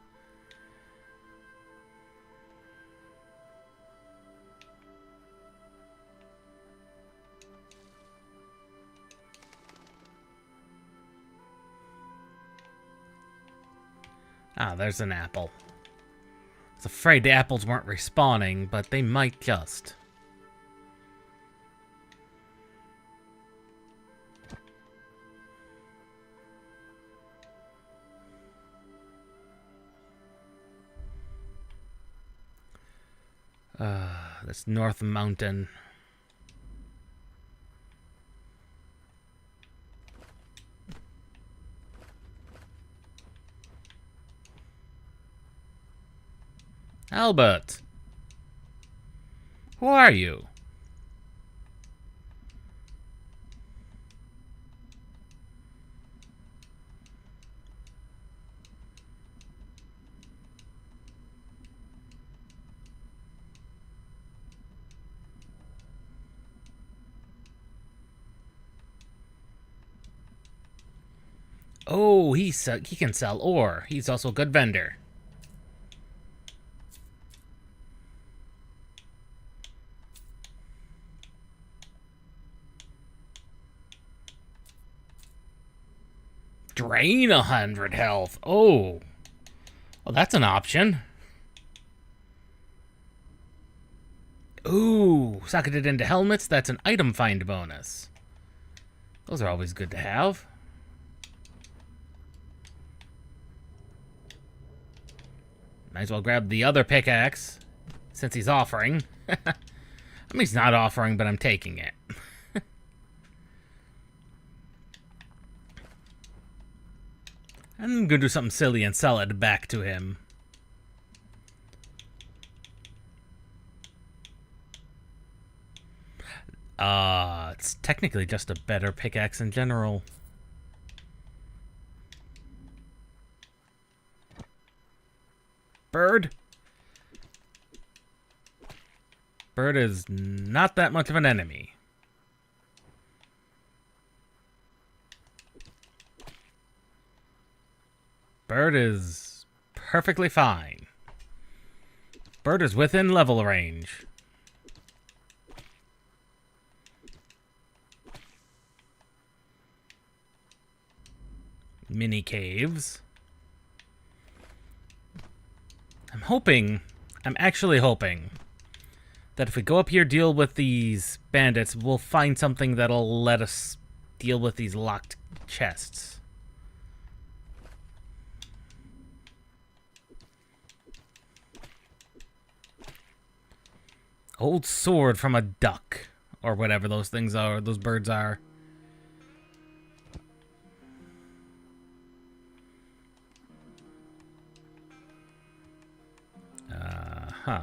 Ah, there's an apple. I was afraid the apples weren't respawning, but they might just. This North Mountain. Albert! Who are you? Oh, he can sell ore. He's also a good vendor. Drain 100 health. Oh. Well, that's an option. Ooh, socketed into helmets. That's an item find bonus. Those are always good to have. Might as well grab the other pickaxe, since he's offering. I mean, he's not offering, but I'm taking it. I'm gonna do something silly and sell it back to him. It's technically just a better pickaxe in general. Bird? Bird is not that much of an enemy. Bird is perfectly fine. Bird is within level range. Mini caves. I'm actually hoping that if we go up here, deal with these bandits, we'll find something that'll let us deal with these locked chests. Old sword from a duck, or whatever those things are, those birds are. Huh.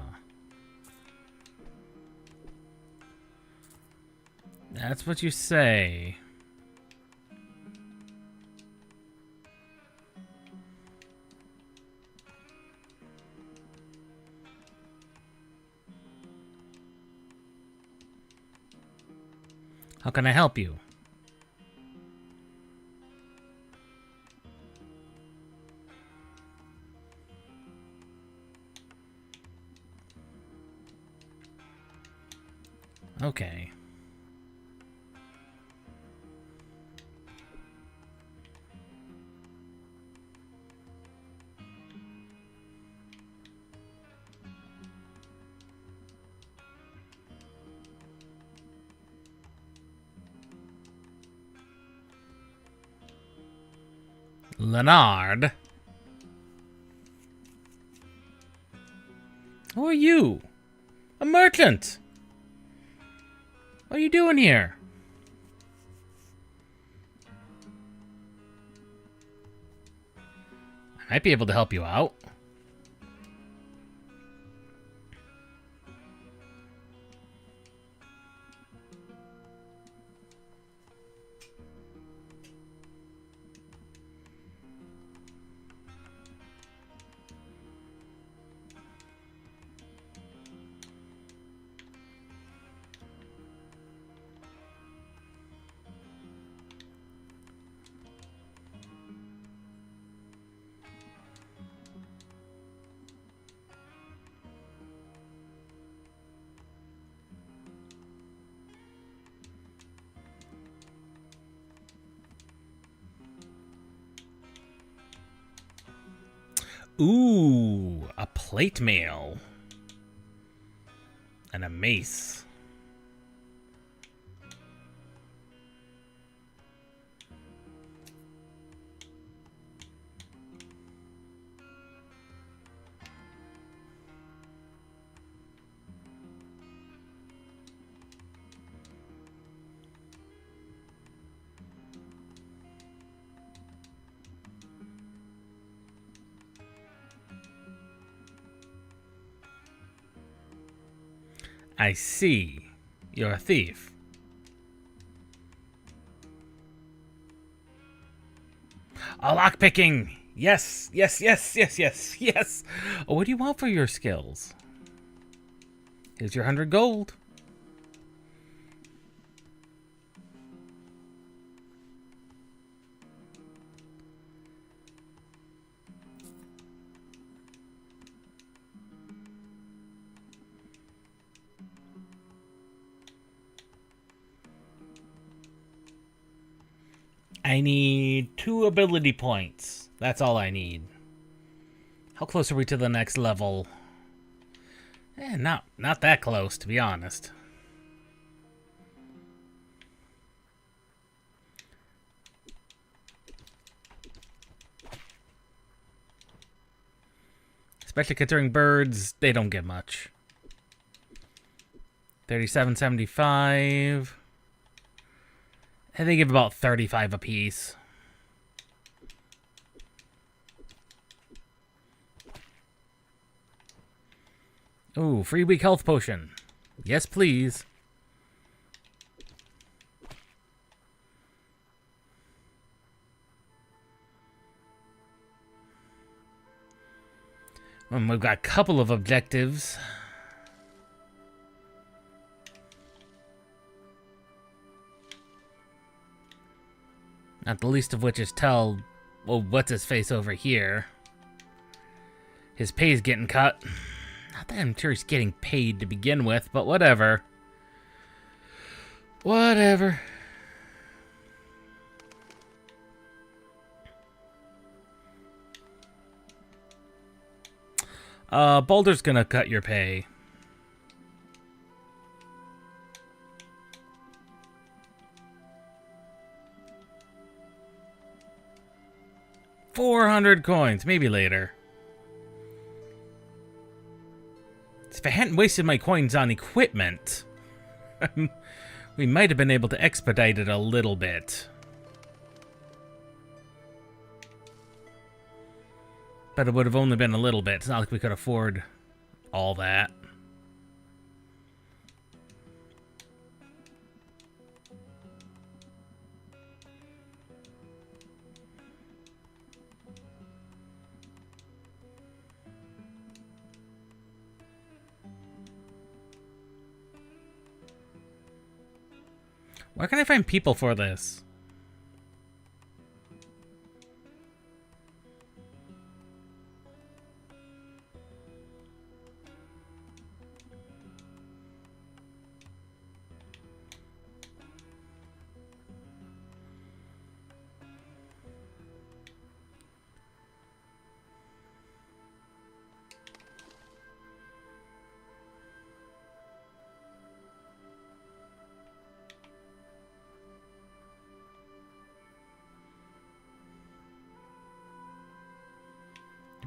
That's what you say. How can I help you? Okay. Leonard? Who are you? A merchant! What are you doing here? I might be able to help you out. Ooh, a plate mail. And a mace. I see. You're a thief. A lockpicking! Yes, yes, yes, yes, yes, yes! Oh, what do you want for your skills? Here's your 100 gold. I need 2 ability points. That's all I need. How close are we to the next level? Not that close, to be honest. Especially considering birds, they don't get much. 37.75. And they give about 35 apiece. Ooh, free weak health potion. Yes, please. We've got a couple of objectives. Not the least of which is tell, well, what's his face over here. His pay's getting cut. Not that I'm sure he's getting paid to begin with, but whatever. Whatever. Boulder's gonna cut your pay. $400 coins, maybe later. If I hadn't wasted my coins on equipment, we might have been able to expedite it a little bit. But it would have only been a little bit. It's not like we could afford all that. Where can I find people for this?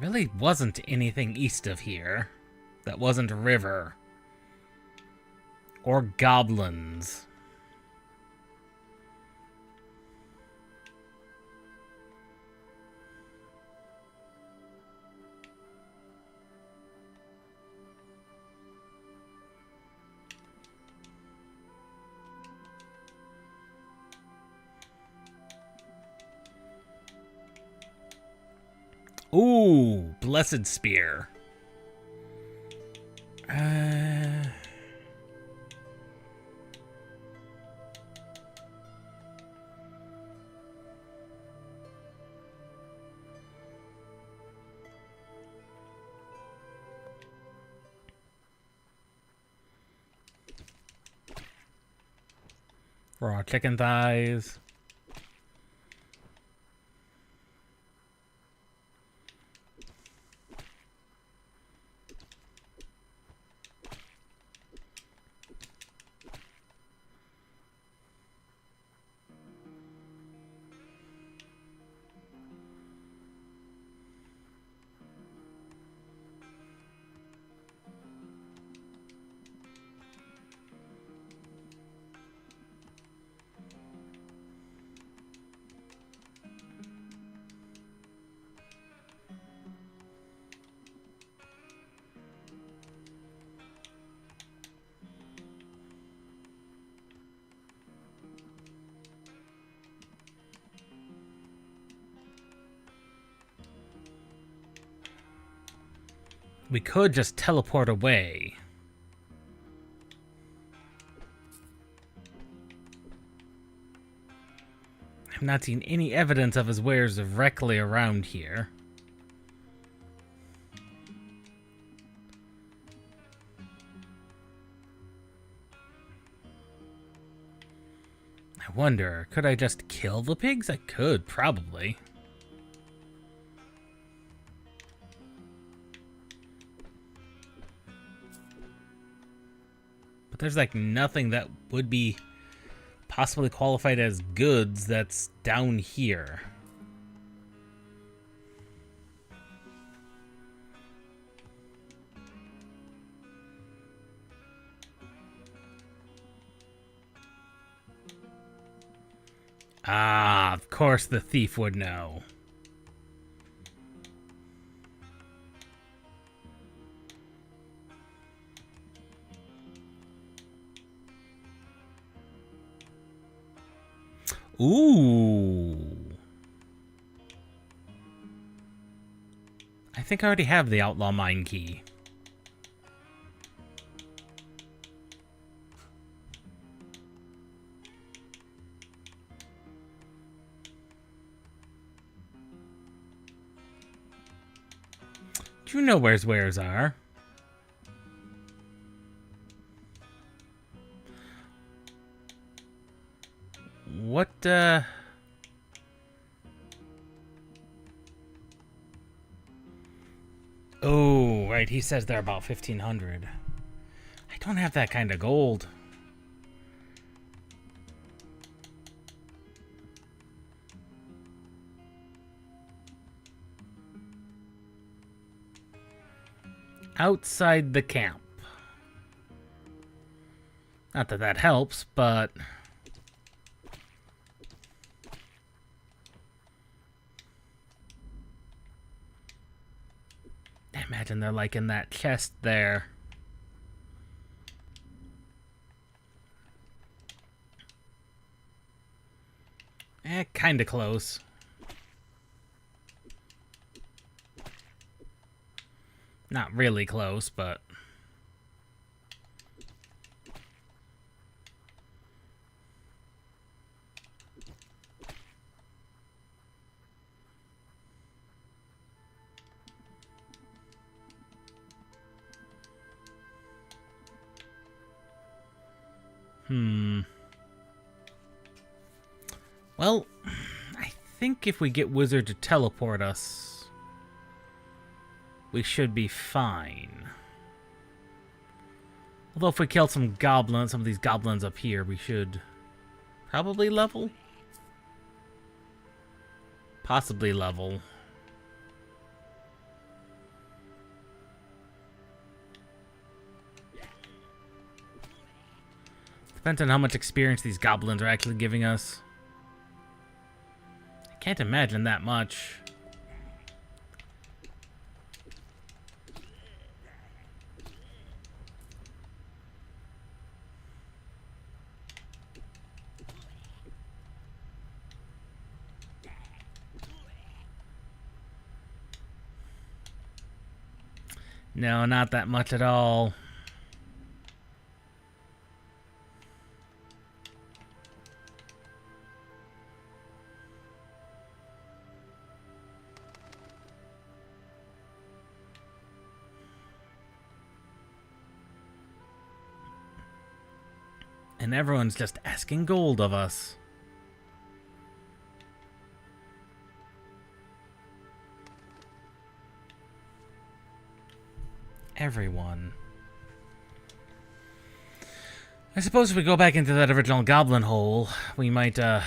really wasn't anything east of here that wasn't a river. Or goblins. Ooh, Blessed Spear. Raw chicken thighs. We could just teleport away. I've not seen any evidence of his wares directly around here. I wonder, could I just kill the pigs? I could, probably. But there's like nothing that would be possibly qualified as goods that's down here. Ah, of course the thief would know. Ooh. I think I already have the Outlaw Mine Key. Do you know where his wares are? What, Oh, right, he says they're about 1,500. I don't have that kind of gold. Outside the camp. Not that that helps, but... I imagine they're like in that chest there. Kinda close. Not really close, but... Well, I think if we get Wizard to teleport us, we should be fine. Although if we kill some goblins, some of these goblins up here, we should probably level? Possibly level. Depends on how much experience these goblins are actually giving us. I can't imagine that much. No, not that much at all. And everyone's just asking gold of us. Everyone. I suppose if we go back into that original goblin hole, we might, well,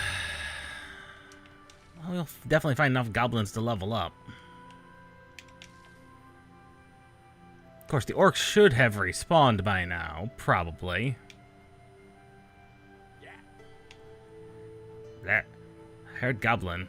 we'll definitely find enough goblins to level up. Of course, the orcs should have respawned by now, probably. That, I heard goblin.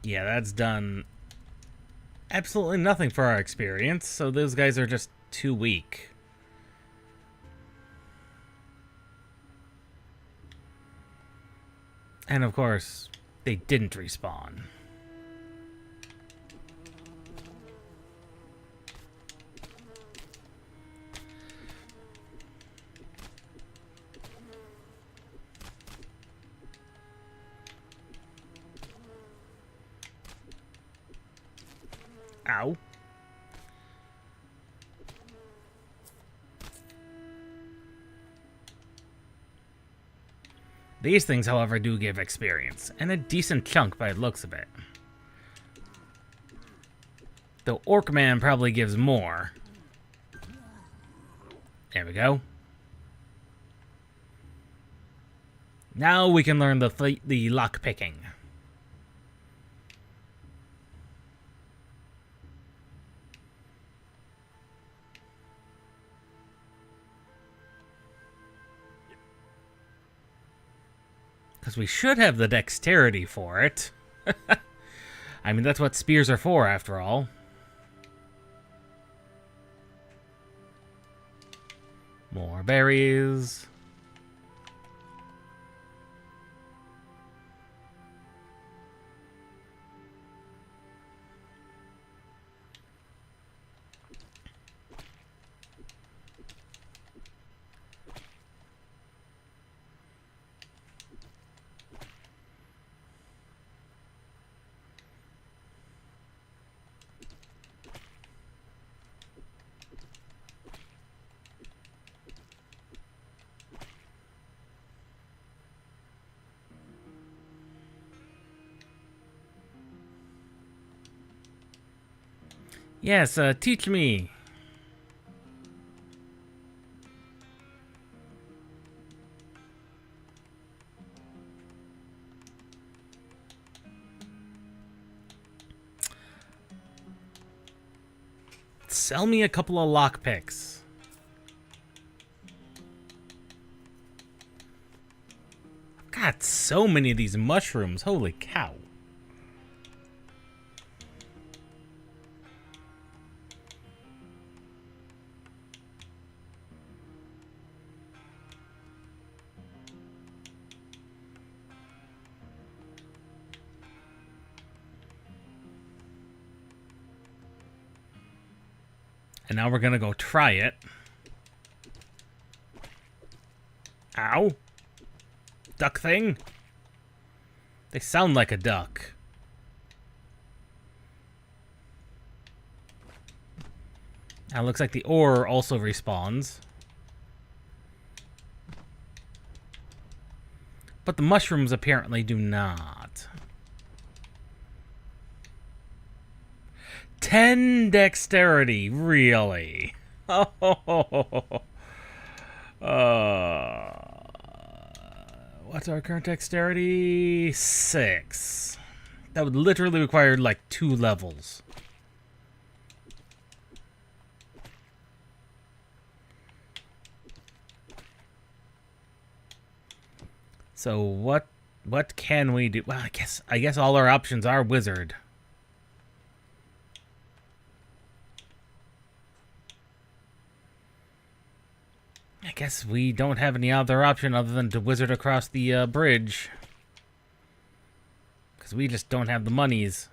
Yeah, that's done absolutely nothing for our experience, so those guys are just too weak. And of course, they didn't respawn. Ow. These things, however, do give experience, and a decent chunk by the looks of it. The Orc Man probably gives more. There we go. Now we can learn the lock picking. Because we should have the dexterity for it. I mean, that's what spears are for, after all. More berries. Yes, teach me. Sell me a couple of lockpicks. I've got so many of these mushrooms. Holy cow. And now we're gonna go try it. Ow. Duck thing? They sound like a duck. Now it looks like the ore also respawns. But the mushrooms apparently do not. 10 dexterity, really? Oh, What's our current dexterity? 6. That would literally require like 2 levels. So what can we do? Well, I guess all our options are wizard. I guess we don't have any other option other than to wizard across the bridge. Because we just don't have the monies.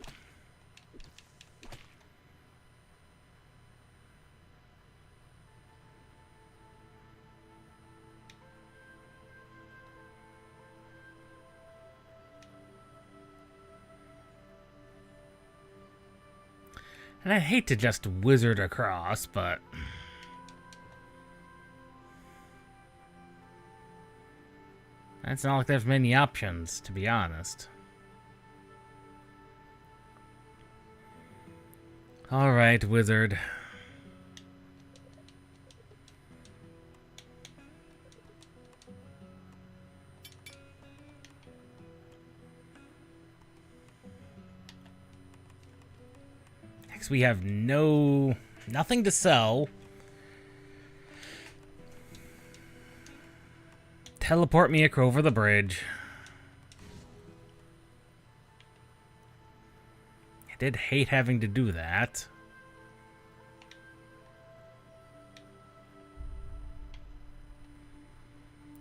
And I'd hate to just wizard across, but... it's not like there's many options, to be honest. Alright, wizard. Next we have nothing to sell. Teleport me over the bridge. I did hate having to do that.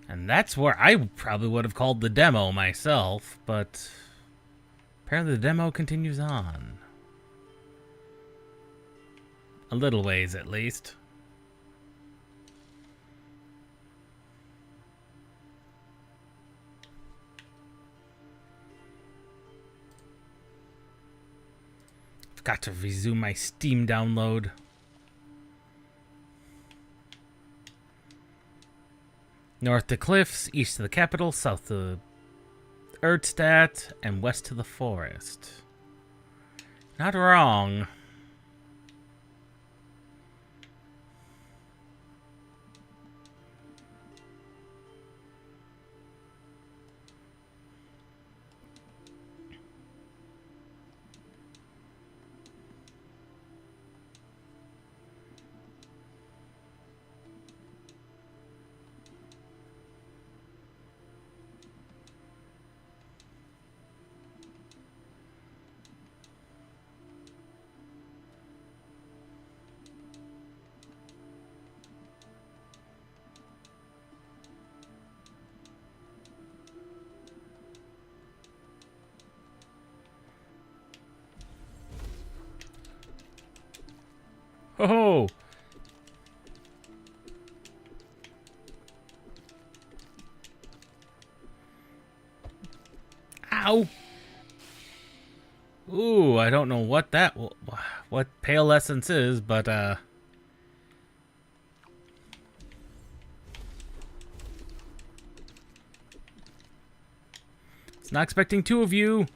And that's where I probably would have called the demo myself, but apparently the demo continues on. A little ways, at least. Got to resume my Steam download. North to Cliffs, east to the capital, south to Erdstadt, and west to the forest. Not wrong. Oh! Ow! Ooh, I don't know what what Pale Essence is, but it's not expecting 2 of you.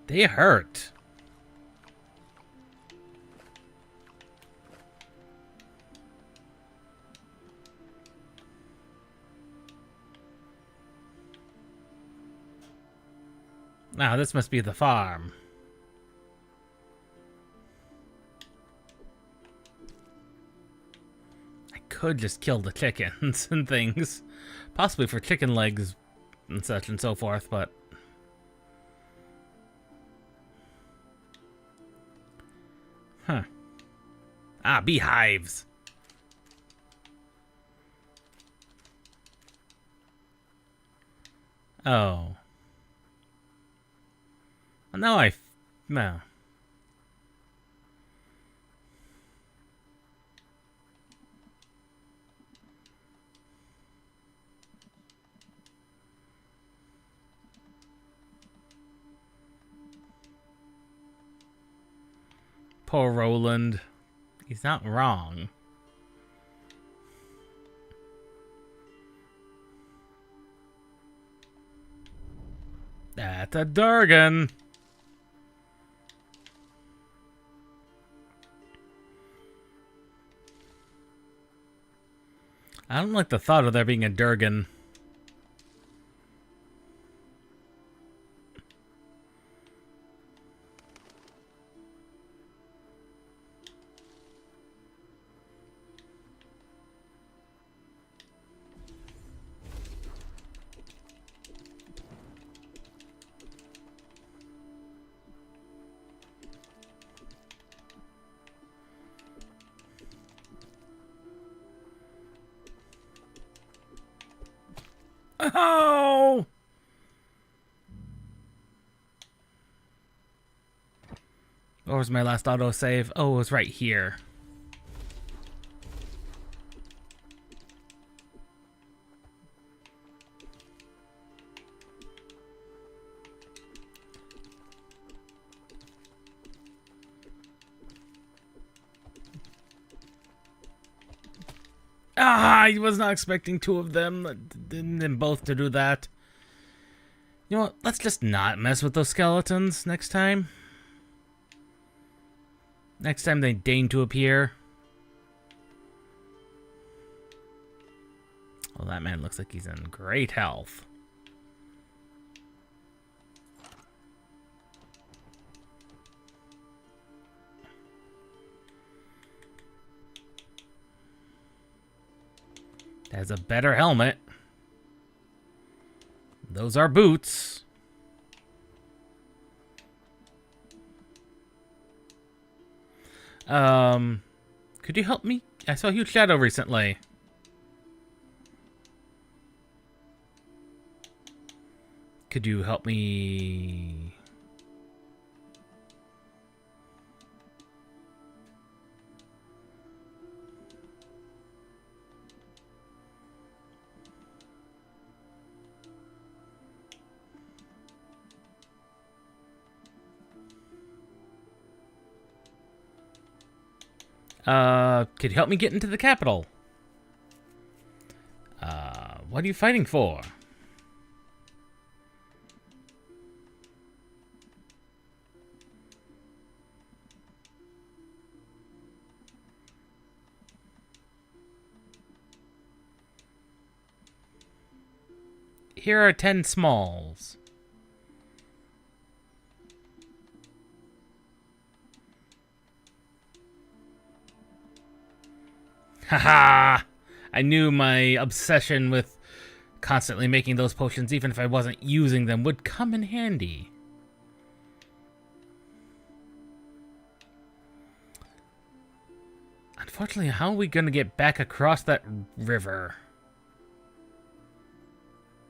They hurt. Now, this must be the farm. I could just kill the chickens and things. Possibly for chicken legs and such and so forth, but... huh. Ah, beehives. Oh. Well, now no. Poor Roland. He's not wrong. That's a Durgan. I don't like the thought of there being a Durgan. Oh! Where was my last autosave? Oh, it was right here. Ah, I was not expecting two of them, them both to do that. You know what? Let's just not mess with those skeletons next time. Next time they deign to appear. Well, that man looks like he's in great health. Has a better helmet. Those are boots. Could you help me? I saw a huge shadow recently. Could you help me? Could you help me get into the capital? What are you fighting for? Here are 10 smalls. Haha! I knew my obsession with constantly making those potions, even if I wasn't using them, would come in handy. Unfortunately, how are we gonna get back across that river?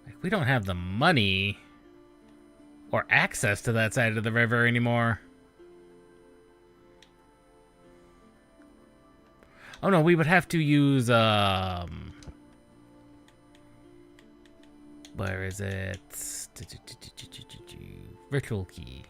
Like, we don't have the money or access to that side of the river anymore. Oh no, we would have to use, where is it? Ritual key.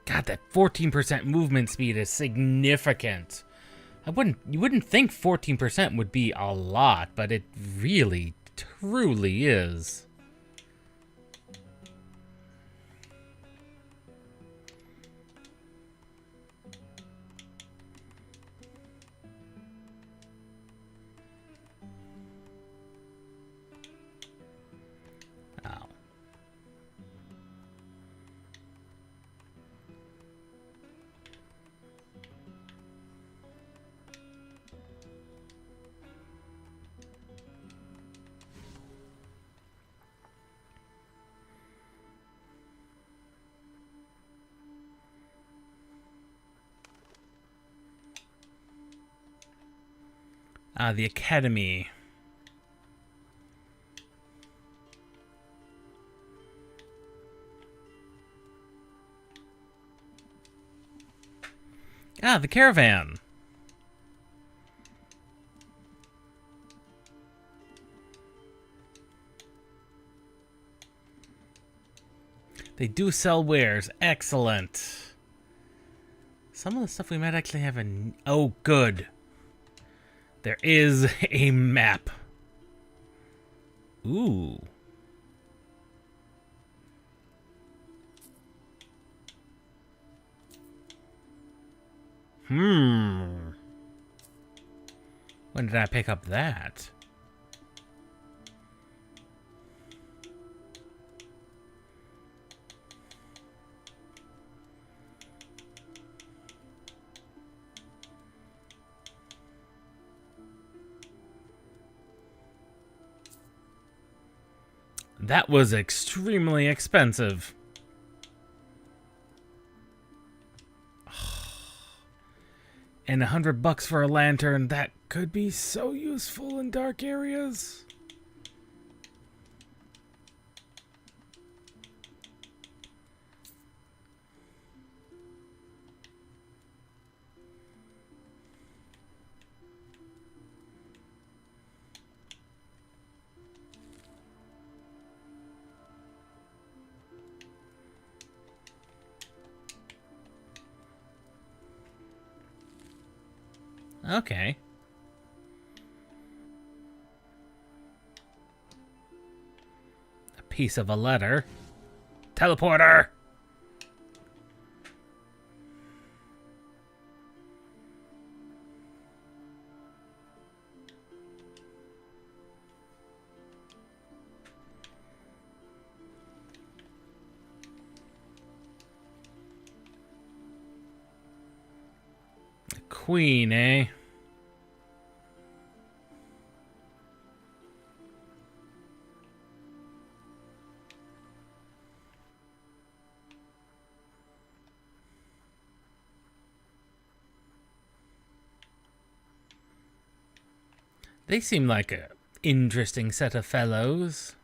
God, that 14% movement speed is significant. You wouldn't think 14% would be a lot, but it really, truly is. The Academy. The caravan. They do sell wares. Excellent. Some of the stuff we might actually have in... Oh, good. There is a map. Ooh. When did I pick up that? That was extremely expensive. And $100 for a lantern, that could be so useful in dark areas. Okay. A piece of a letter. Teleporter! The Queen, eh? They seem like an interesting set of fellows.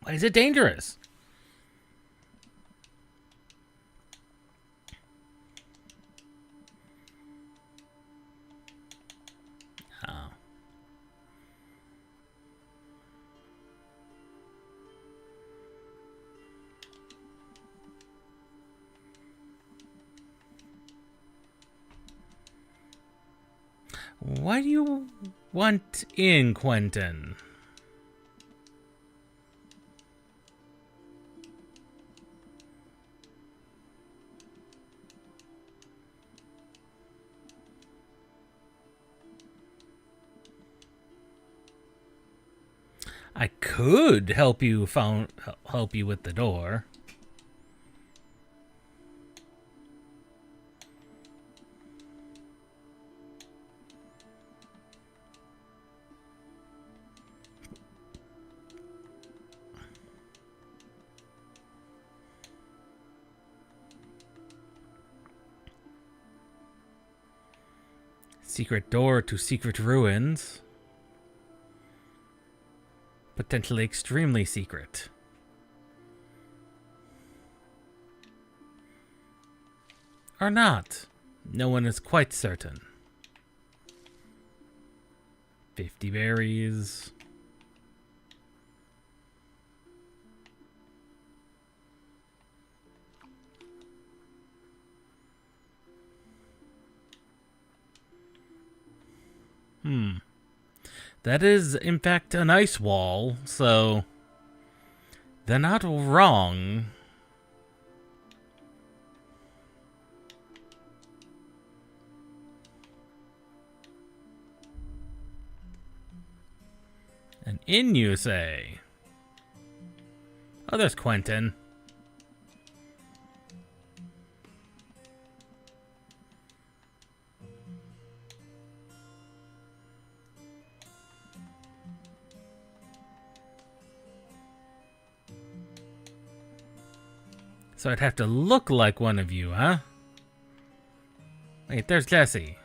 Why is it dangerous? Oh. Why do you want in, Quentin? I could help you with the door. Secret door to secret ruins. Potentially extremely secret. Or not. No one is quite certain. 50 berries. That is, in fact, an ice wall, so they're not wrong. An inn, you say? Oh, there's Quentin. So I'd have to look like one of you, huh? Wait, there's Jesse.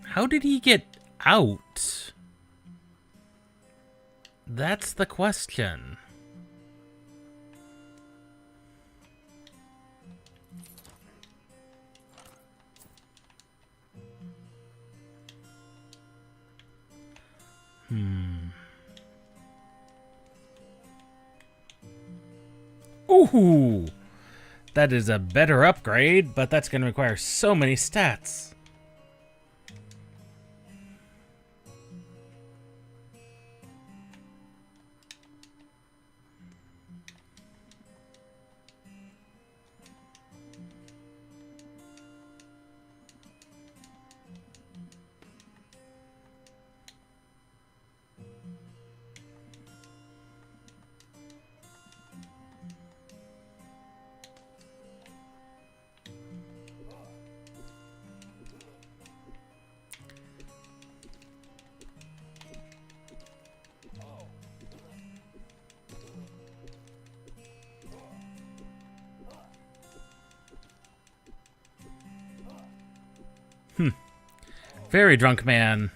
How did he get out? That's the question. Ooh, that is a better upgrade, but that's going to require so many stats. Very drunk man.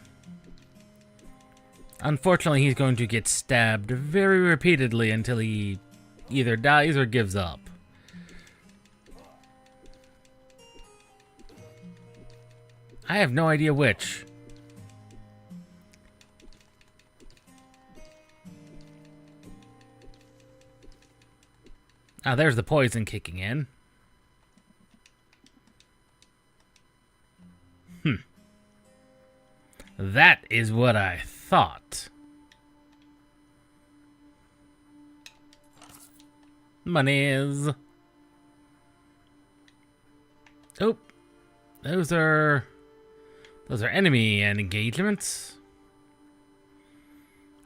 Unfortunately, he's going to get stabbed very repeatedly until he either dies or gives up. I have no idea which. Ah, there's the poison kicking in. That is what I thought. Monies. Oh, those are enemy engagements.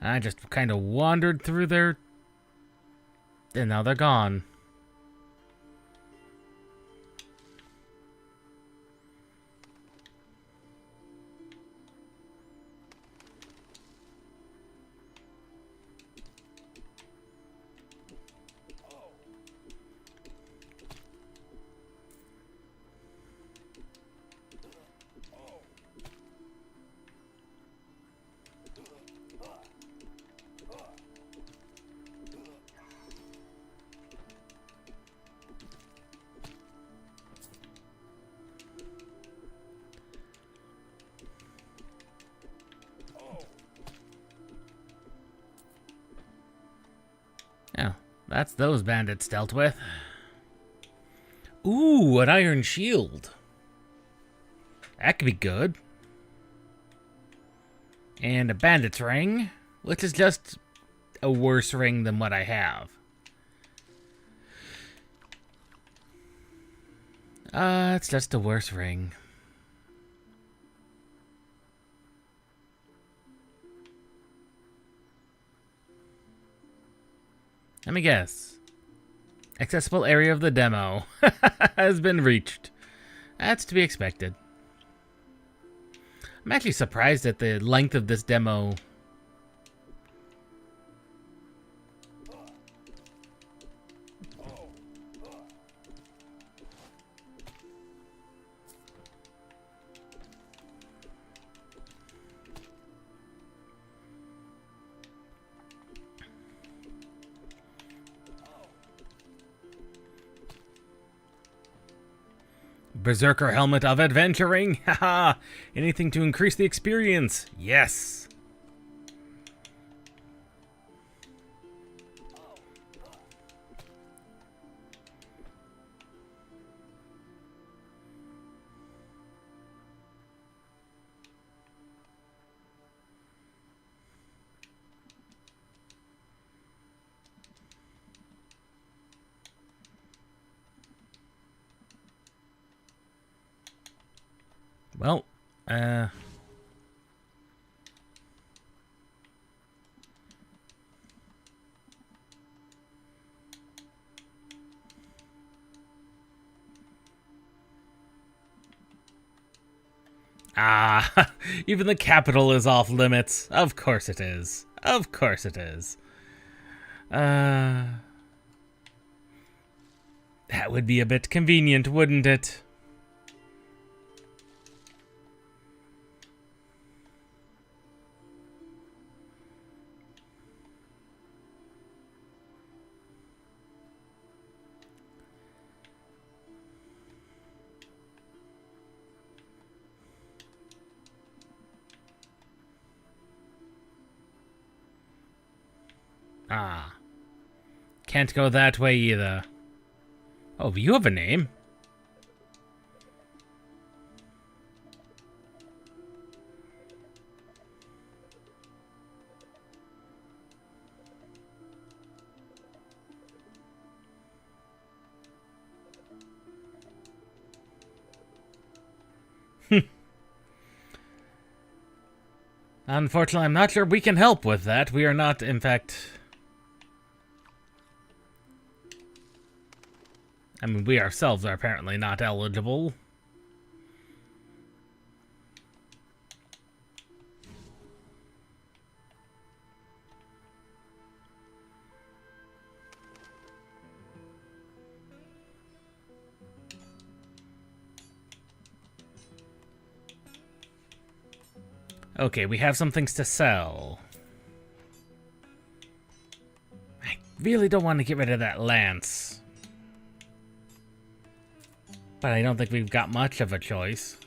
I just kind of wandered through there, and now they're gone. Yeah, that's those bandits dealt with. Ooh, an iron shield. That could be good. And a bandit's ring, which is just a worse ring than what I have. It's just a worse ring. Let me guess. Accessible area of the demo has been reached. That's to be expected. I'm actually surprised at the length of this demo. Berserker Helmet of Adventuring! Haha! Anything to increase the experience! Yes! Well, even the capital is off limits. Of course it is. Of course it is. That would be a bit convenient, wouldn't it? Can't go that way either. Oh, you have a name. Unfortunately, I'm not sure we can help with that. We are not, in fact... I mean, we ourselves are apparently not eligible. Okay, we have some things to sell. I really don't want to get rid of that lance. But I don't think we've got much of a choice.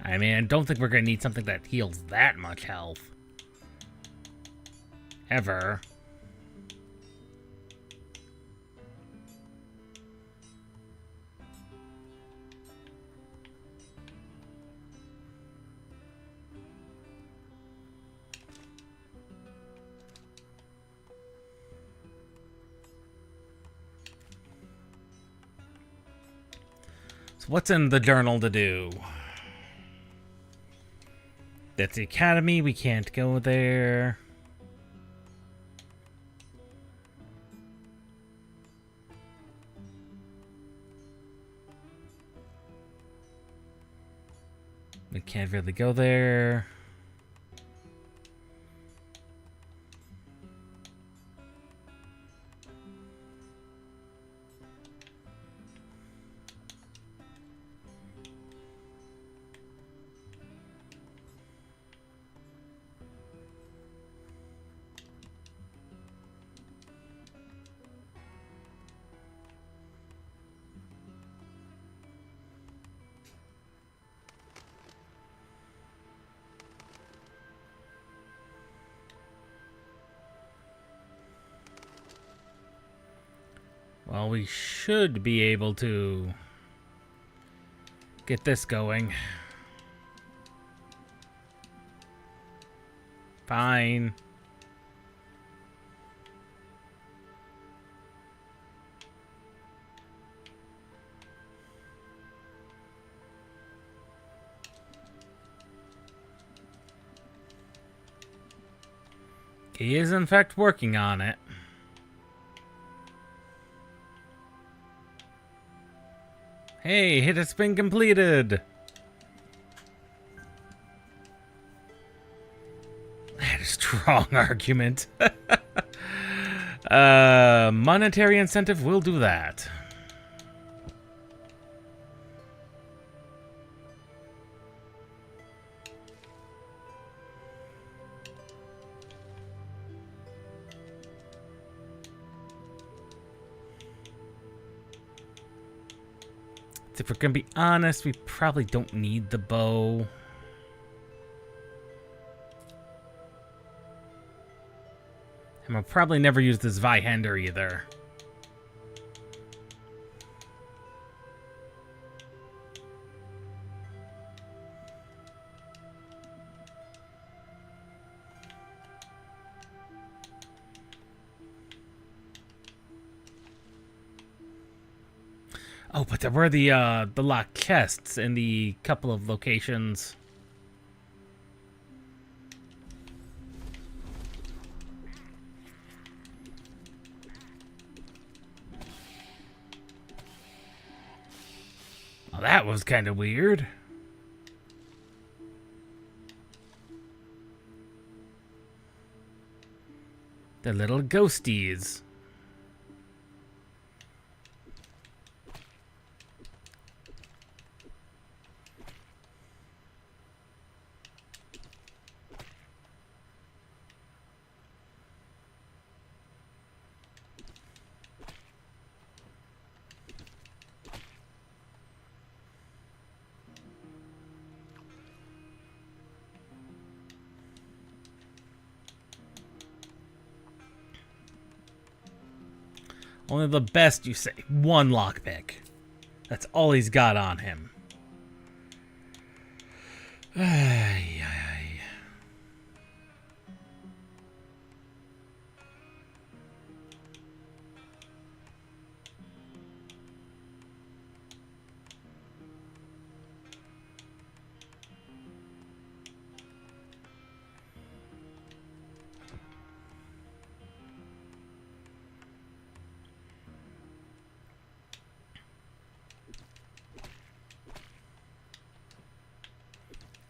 I mean, I don't think we're going to need something that heals that much health. Ever. So what's in the journal to do? That's the academy. We can't go there. We can't really go there. Well, we should be able to get this going. Fine. He is in fact working on it. Hey, it has been completed. That is a strong argument. Monetary incentive will do that. If we're gonna be honest, we probably don't need the bow. And we'll probably never use this Zweihander either. Oh, but there were the locked chests in the couple of locations. Well, that was kind of weird. The little ghosties. Only the best, you say. One lockpick. That's all he's got on him. Ay, ay, ay.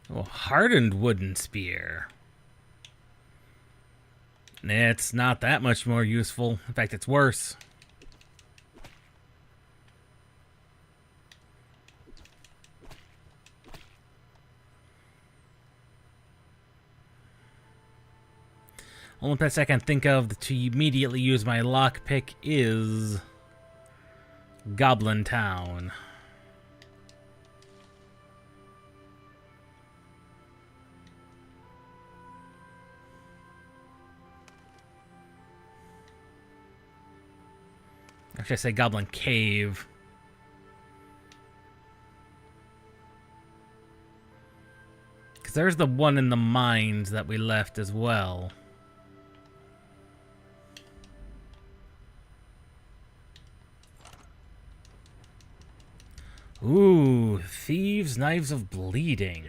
Oh, hardened wooden spear. It's not that much more useful. In fact, it's worse. Only place I can think of to immediately use my lockpick is Goblin Town. Or should I say Goblin Cave? Because there's the one in the mines that we left as well. Ooh, Thieves' Knives of Bleeding.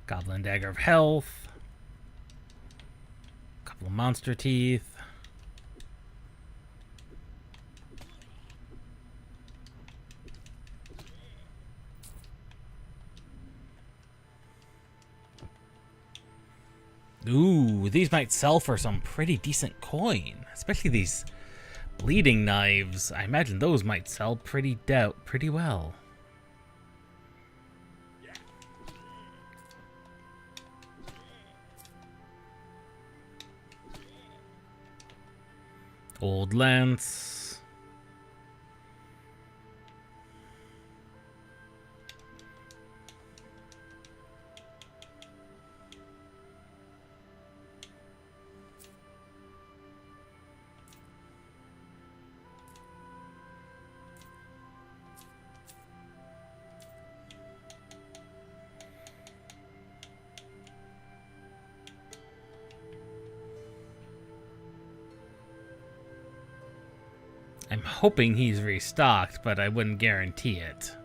Goblin Dagger of Health. Couple of Monster Teeth. Ooh, these might sell for some pretty decent coin. Especially these bleeding knives. I imagine those might sell pretty well. Old lance. I'm hoping he's restocked, but I wouldn't guarantee it.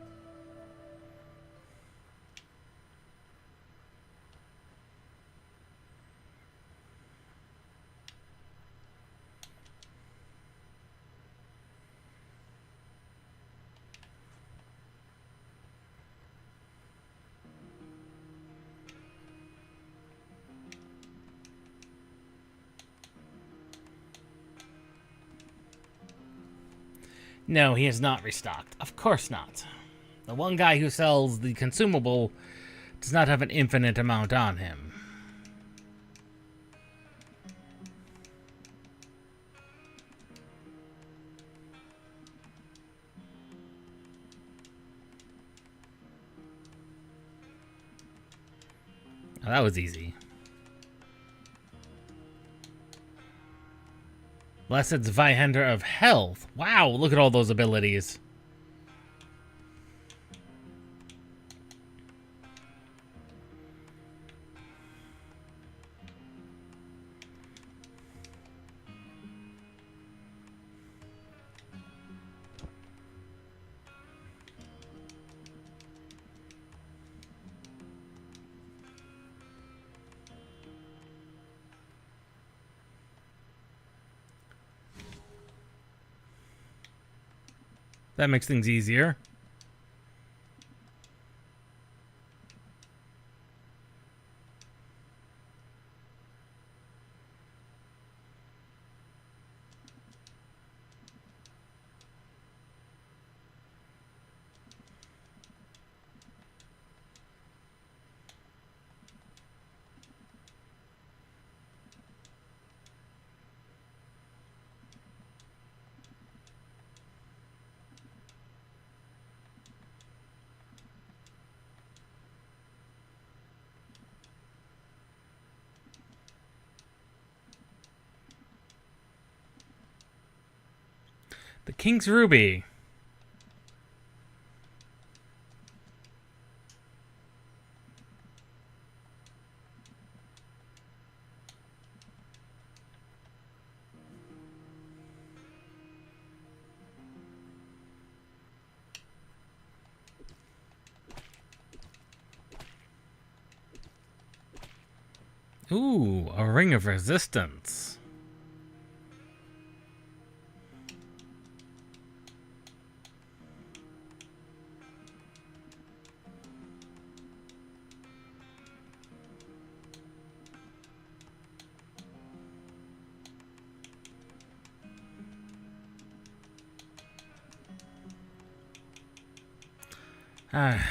No, he is not restocked. Of course not. The one guy who sells the consumable does not have an infinite amount on him. Oh, that was easy. Blessed Zweihander of Health. Wow, look at all those abilities. That makes things easier. The King's Ruby. Ooh, a ring of resistance. Ah.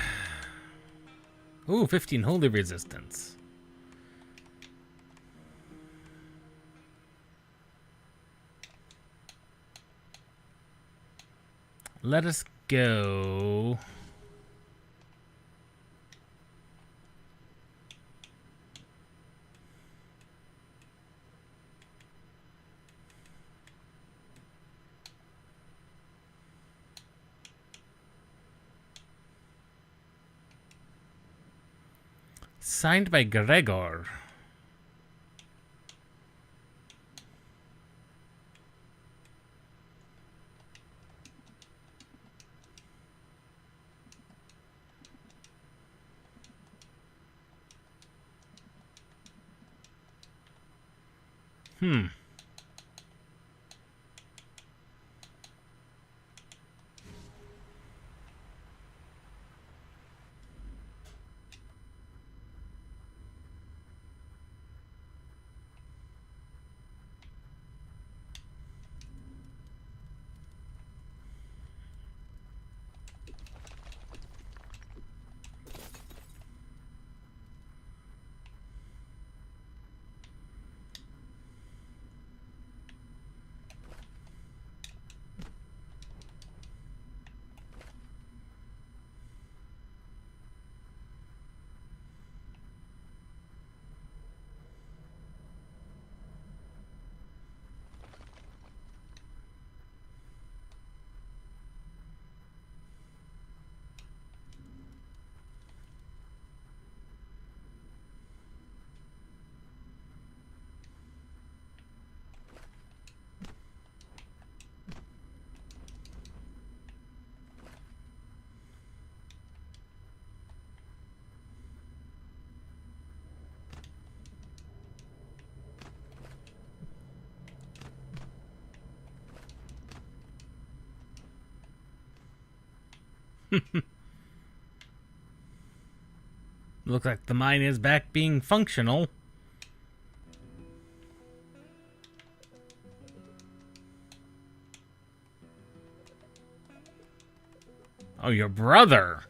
Ooh, 15 holy resistance. Let us go. Signed by Gregor. Hmm. Looks like the mine is back being functional. Oh, your brother.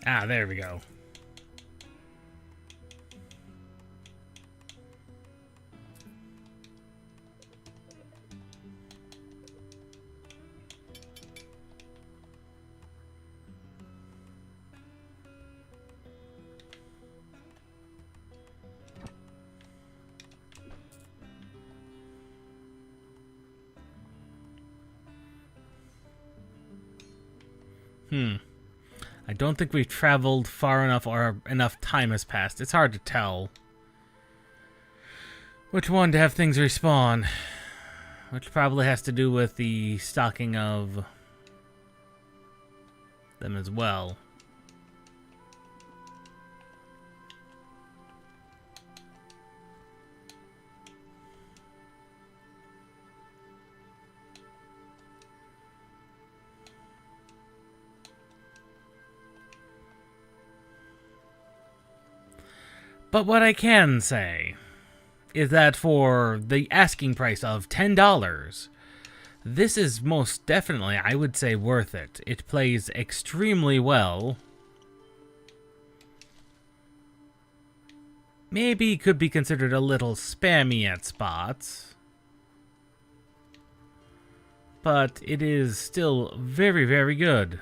Ah, there we go. I don't think we've traveled far enough or enough time has passed. It's hard to tell which one to have things respawn. Which probably has to do with the stocking of them as well. But what I can say is that for the asking price of $10, this is most definitely, I would say, worth it. It plays extremely well. Maybe could be considered a little spammy at spots, but it is still very, very good.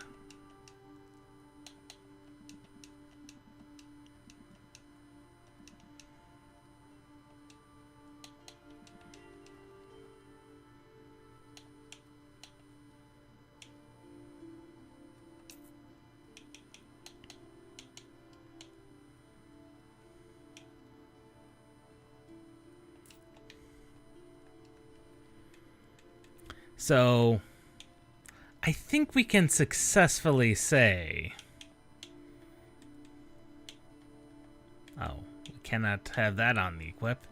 So, I think we can successfully say... Oh, we cannot have that on the equip.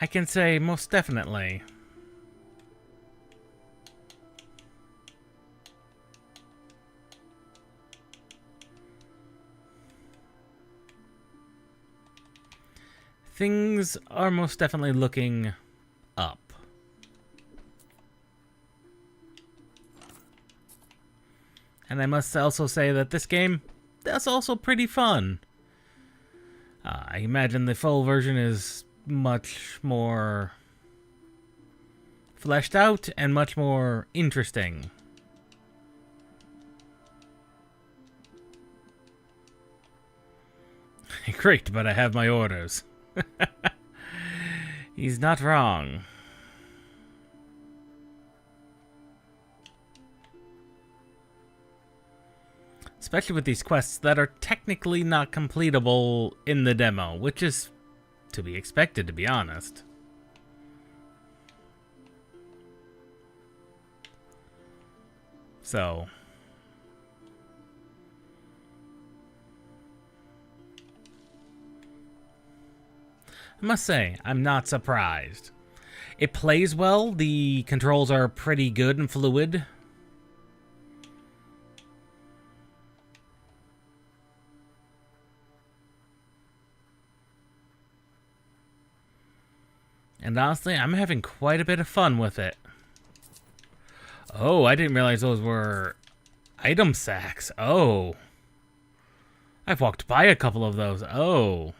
I can say most definitely... things are most definitely looking up. And I must also say that this game, that's also pretty fun. I imagine the full version is much more fleshed out and much more interesting. Great, but I have my orders. He's not wrong. Especially with these quests that are technically not completable in the demo, which is to be expected, to be honest. So... I must say, I'm not surprised. It plays well, the controls are pretty good and fluid. And honestly, I'm having quite a bit of fun with it. Oh, I didn't realize those were item sacks. Oh. I've walked by a couple of those. Oh.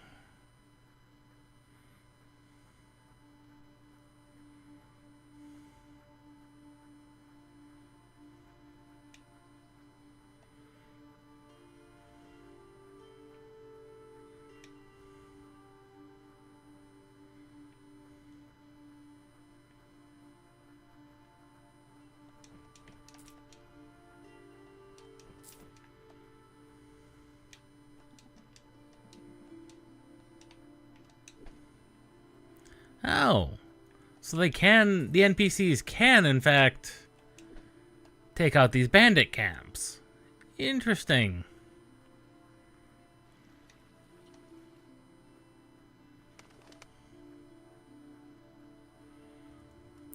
Oh. So they can, the NPCs can, in fact, take out these bandit camps. Interesting.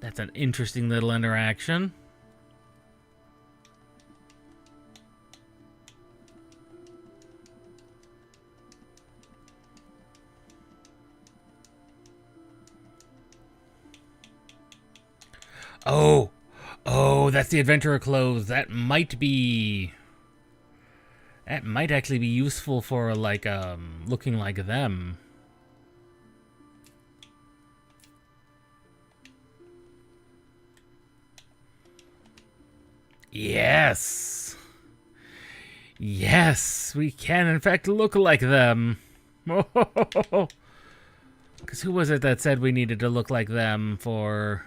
That's an interesting little interaction. Oh, that's the adventurer clothes. That might actually be useful for like looking like them. Yes. Yes, we can in fact look like them. Because who was it that said we needed to look like them for...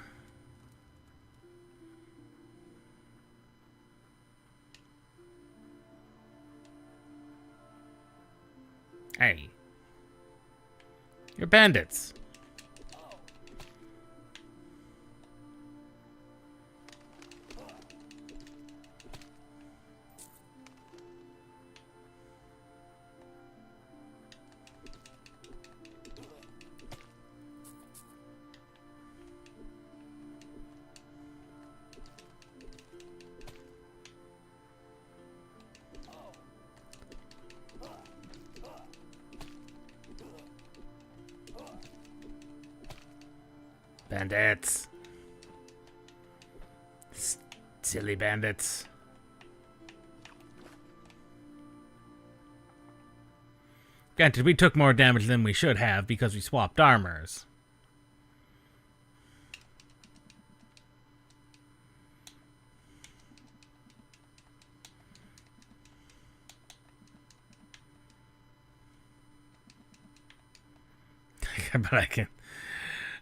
Hey. You're bandits. Bandits. Silly bandits. Granted, we took more damage than we should have because we swapped armors. But I can...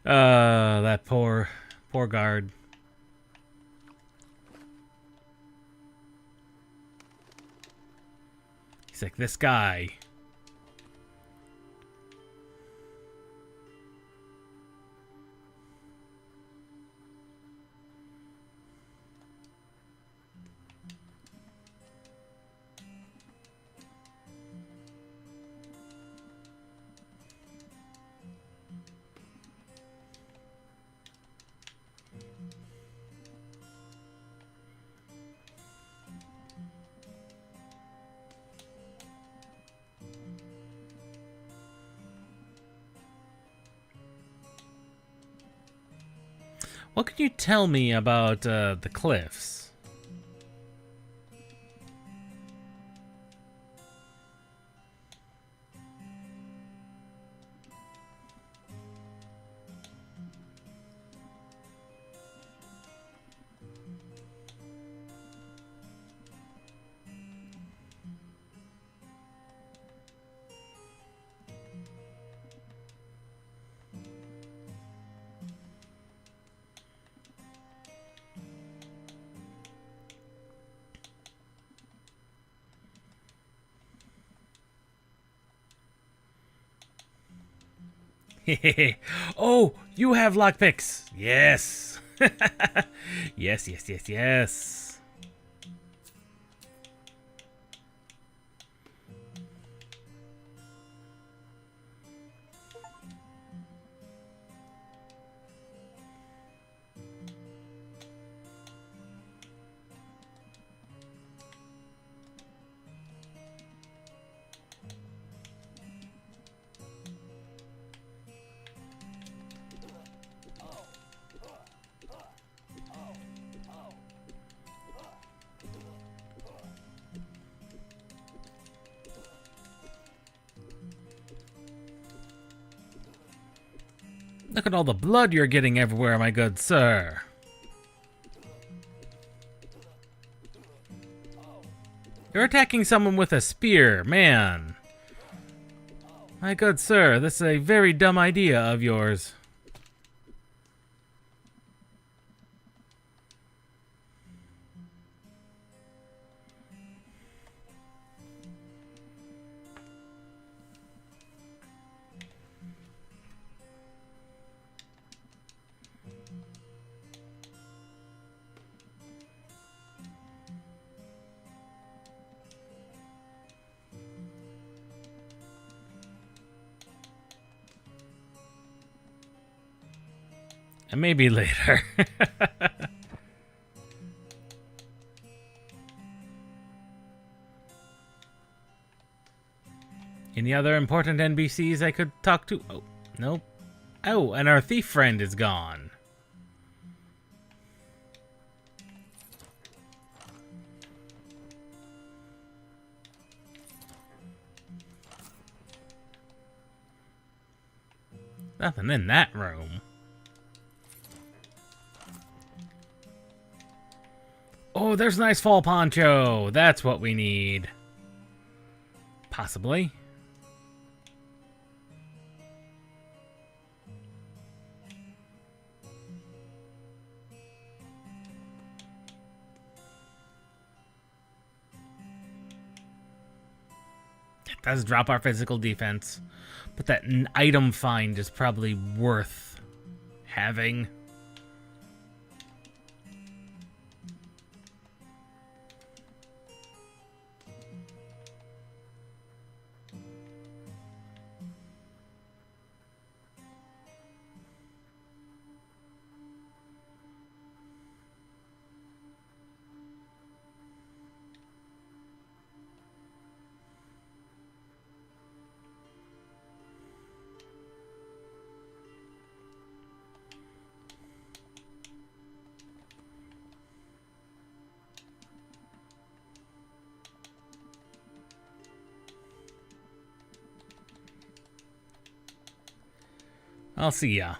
that poor guard. He's like, this guy. What can you tell me about the cliffs? Oh, you have lockpicks. Yes. Yes. Look at all the blood you're getting everywhere, my good sir. You're attacking someone with a spear, man. My good sir, this is a very dumb idea of yours. And maybe later. Any other important NPCs I could talk to? Oh, nope. Oh, and our thief friend is gone. Nothing in that room. Oh, there's a nice fall poncho. That's what we need. Possibly. It does drop our physical defense, but that item find is probably worth having. I'll see ya.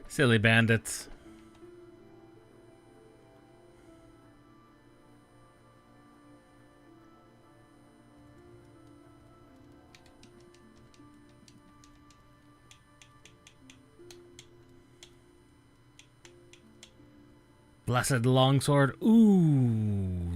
Silly bandits. Blessed longsword. Ooh.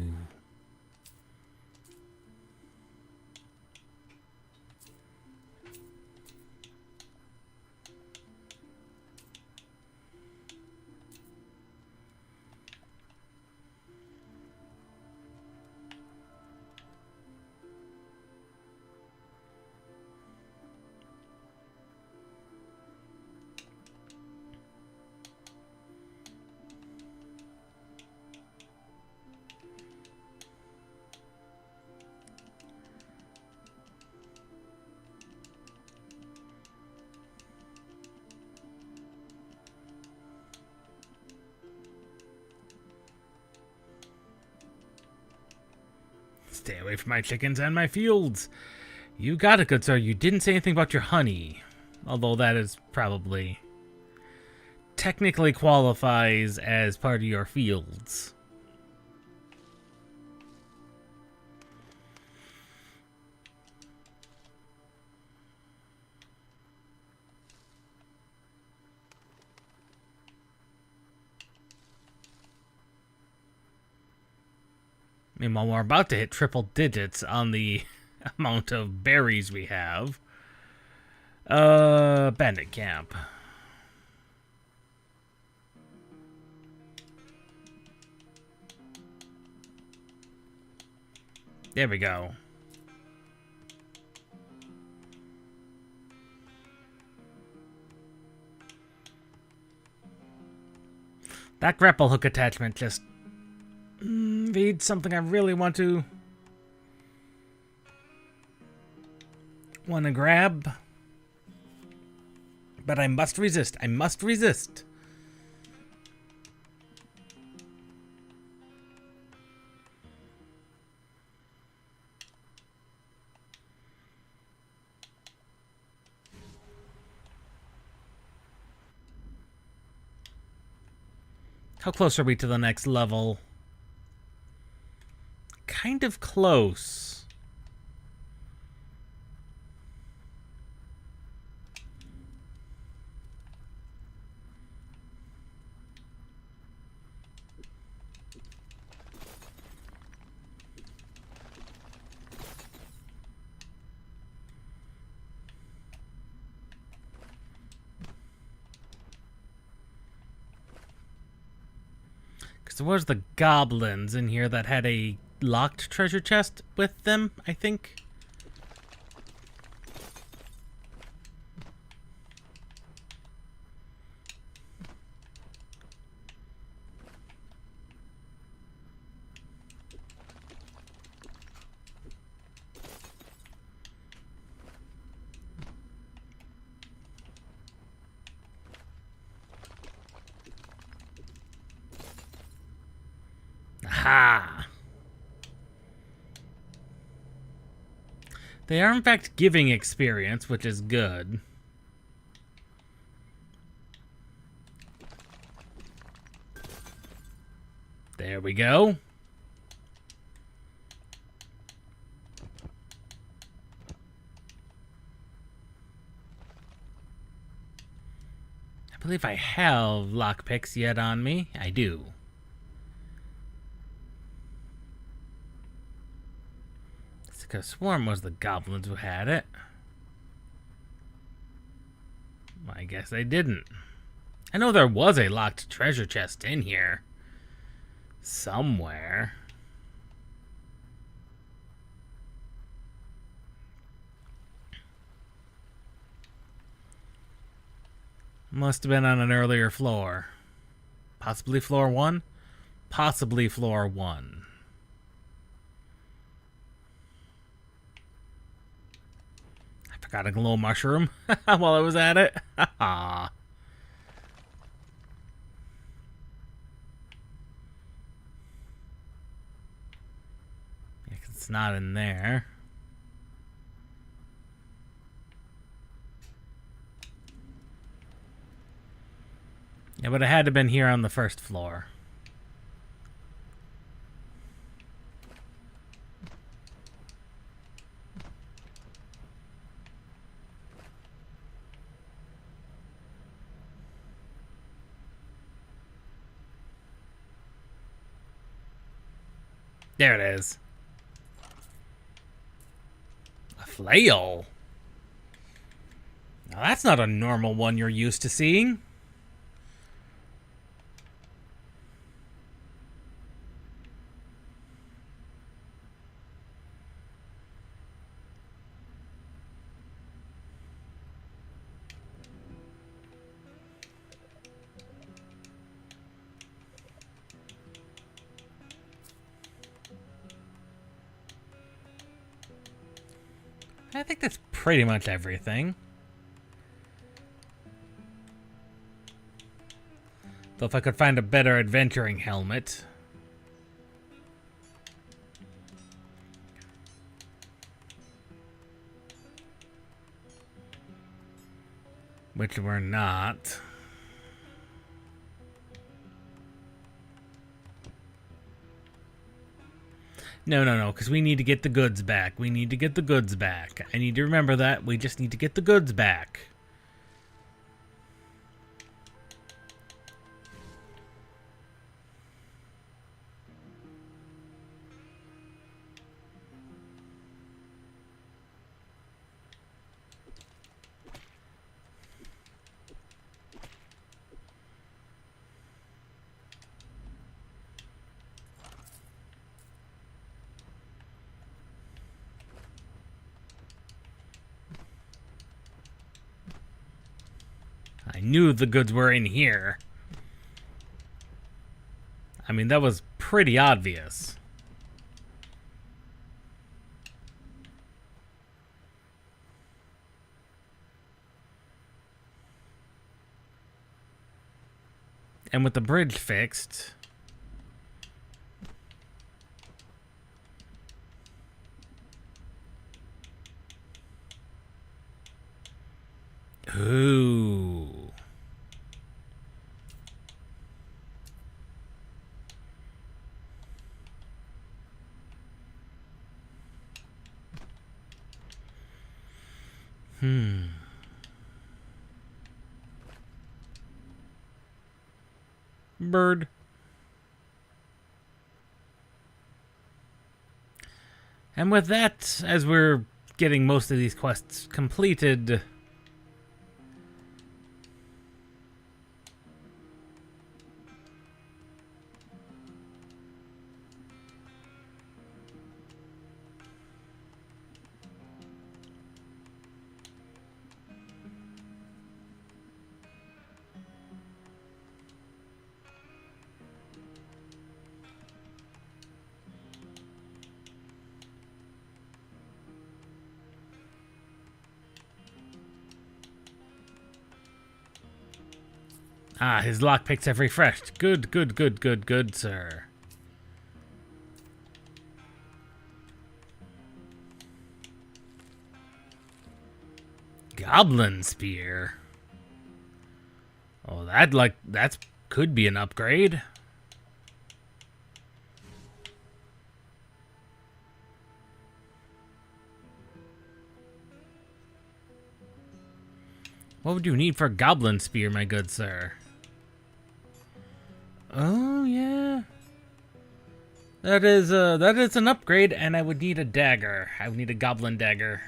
Stay away from my chickens and my fields. You got it, good sir. You didn't say anything about your honey. Although that is probably... technically qualifies as part of your fields. Meanwhile, we're about to hit triple digits on the amount of berries we have. Bandit camp. There we go. That grapple hook attachment just reads something I really want to grab. But I must resist. I must resist. How close are we to the next level? Kind of close. There was the goblins in here that had a locked treasure chest with them, I think. Ha! They are in fact giving experience, which is good. There we go. I believe I have lockpicks yet on me. I do. I could have sworn was the goblins who had it. Well, I guess they didn't. I know there was a locked treasure chest in here. Somewhere. Must have been on an earlier floor. Possibly floor 1? Possibly floor 1. Got a little mushroom while I was at it. It's not in there. Yeah, but it had to have been here on the first floor. There it is. A flail? Now that's not a normal one you're used to seeing. I think that's pretty much everything. Though if I could find a better adventuring helmet. Which we're not. No, because we need to get the goods back. We need to get the goods back. I need to remember that. We just need to get the goods back. I knew the goods were in here. I mean, that was pretty obvious. And with the bridge fixed... Ooh. Bird. And with that, as we're getting most of these quests completed... Ah, his lockpicks have refreshed. Good, sir. Goblin spear. Oh, that could be an upgrade. What would you need for a goblin spear, my good sir? Oh yeah. That is an upgrade, and I would need a dagger. I would need a goblin dagger.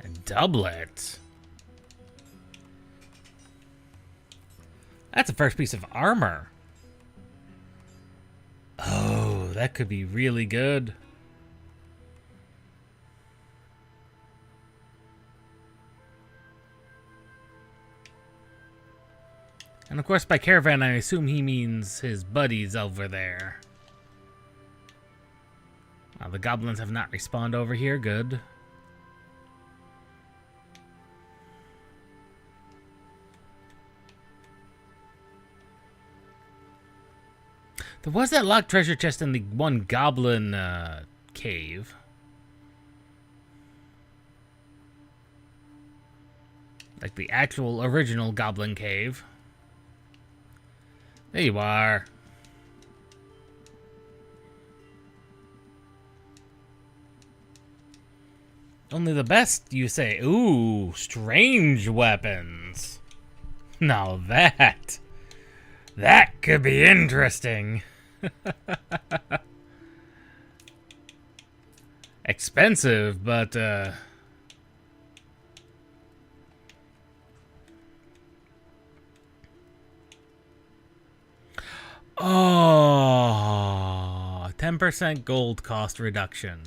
A doublet. That's the first piece of armor. Oh, that could be really good. And of course, by caravan, I assume he means his buddies over there. Wow, the goblins have not respawned over here. Good. There was that locked treasure chest in the one goblin cave. Like the actual original goblin cave. There you are. Only the best, you say. Ooh, strange weapons. Now that could be interesting. Expensive, but oh, 10% gold cost reduction.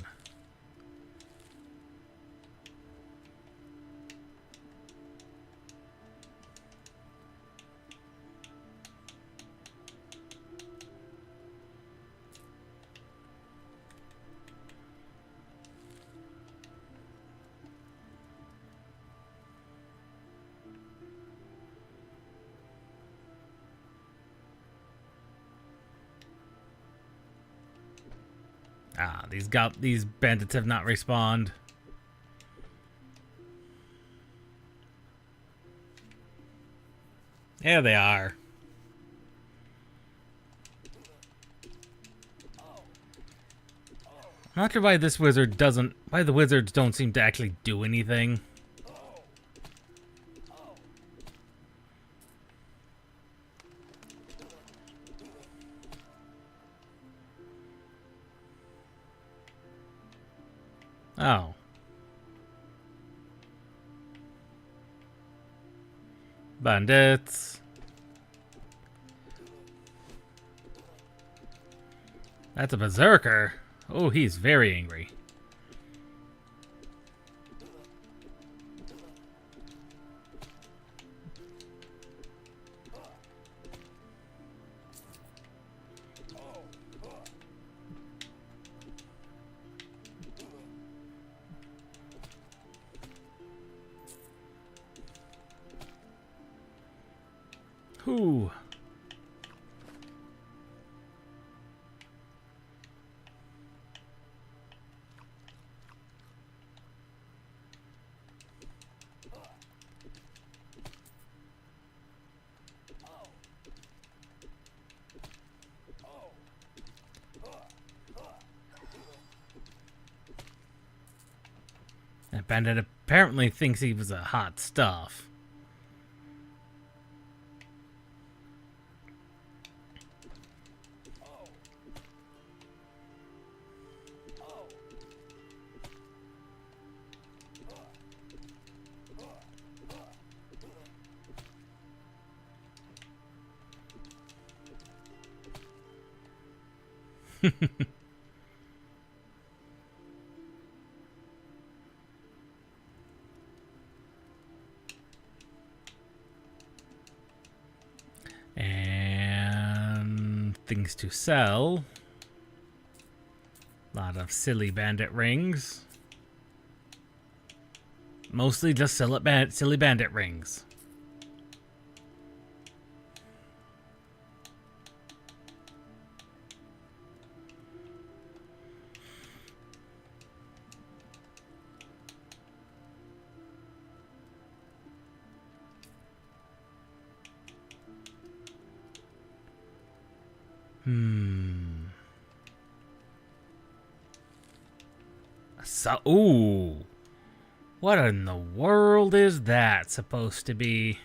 Ah, these bandits have not respawned. There they are. I'm not sure why the wizards don't seem to actually do anything. Oh. Bandits. That's a berserker. Oh, he's very angry. Whew. That bandit apparently thinks he was a hot stuff. And things to sell. A lot of silly bandit rings. Mostly just silly bandit rings. So, ooh. What in the world is that supposed to be?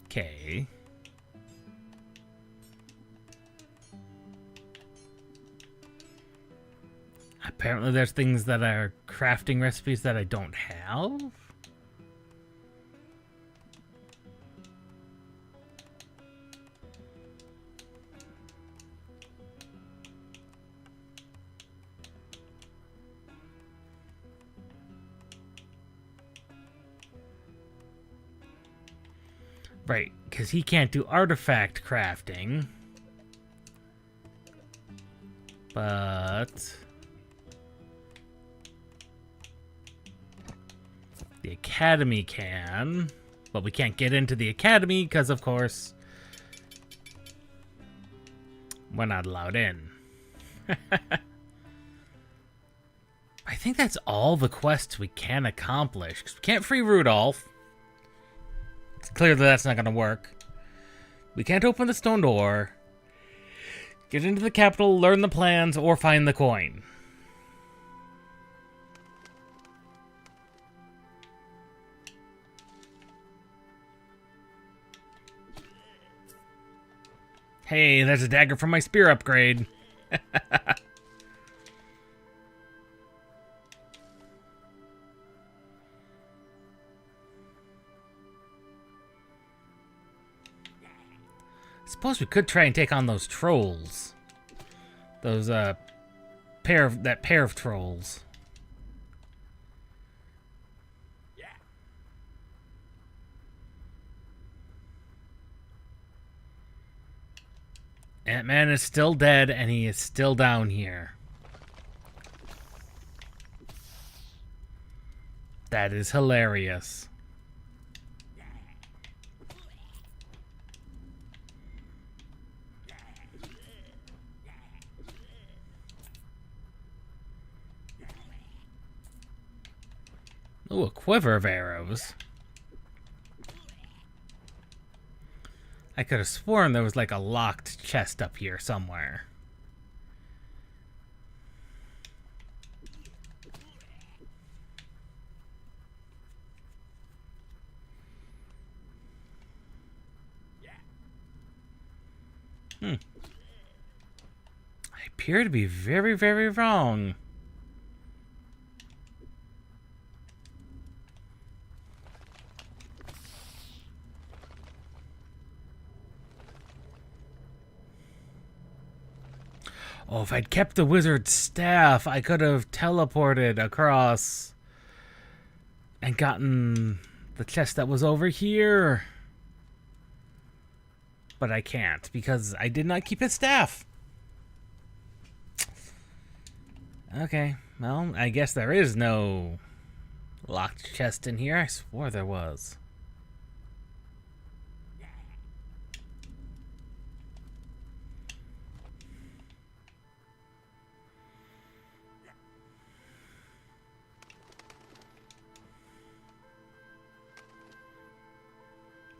Okay. Apparently there's things that are crafting recipes that I don't have. Right, because he can't do artifact crafting. But the Academy can. But we can't get into the Academy because, of course, we're not allowed in. I think that's all the quests we can accomplish. 'Cause we can't free Rudolph. It's clear that that's not going to work. We can't open the stone door, get into the capital, learn the plans, or find the coin. Hey, there's a dagger from my spear upgrade. Suppose we could try and take on those trolls. Those pair of trolls. Ant-Man is still dead and he is still down here. That is hilarious. Ooh, a quiver of arrows. I could have sworn there was like a locked chest up here somewhere. I appear to be very, very wrong. Oh, if I'd kept the wizard's staff, I could have teleported across and gotten the chest that was over here. But I can't because I did not keep his staff. Okay, well, I guess there is no locked chest in here. I swore there was.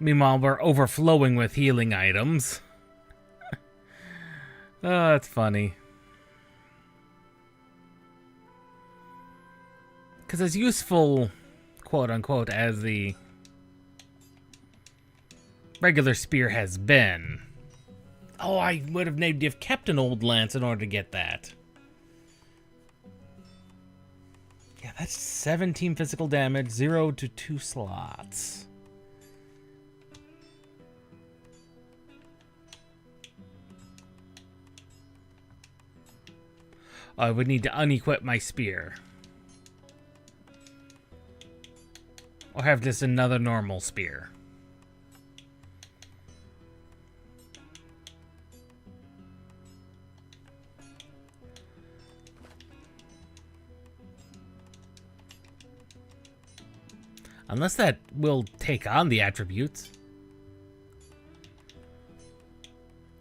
Meanwhile, we're overflowing with healing items. Oh, that's funny. Because as useful, quote-unquote, as the regular spear has been... Oh, I would have maybe have kept an old lance in order to get that. Yeah, that's 17 physical damage, 0 to 2 slots. I would need to unequip my spear. Or have just another normal spear. Unless that will take on the attributes.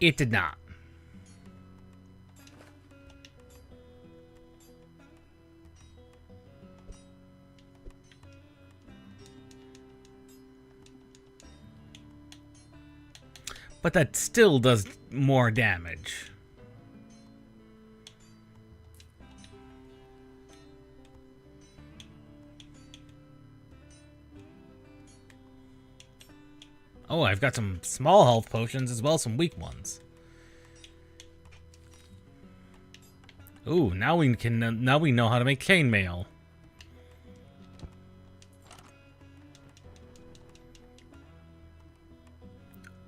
It did not. But that still does more damage. Oh, I've got some small health potions as well as some weak ones. Ooh, now we know how to make chainmail.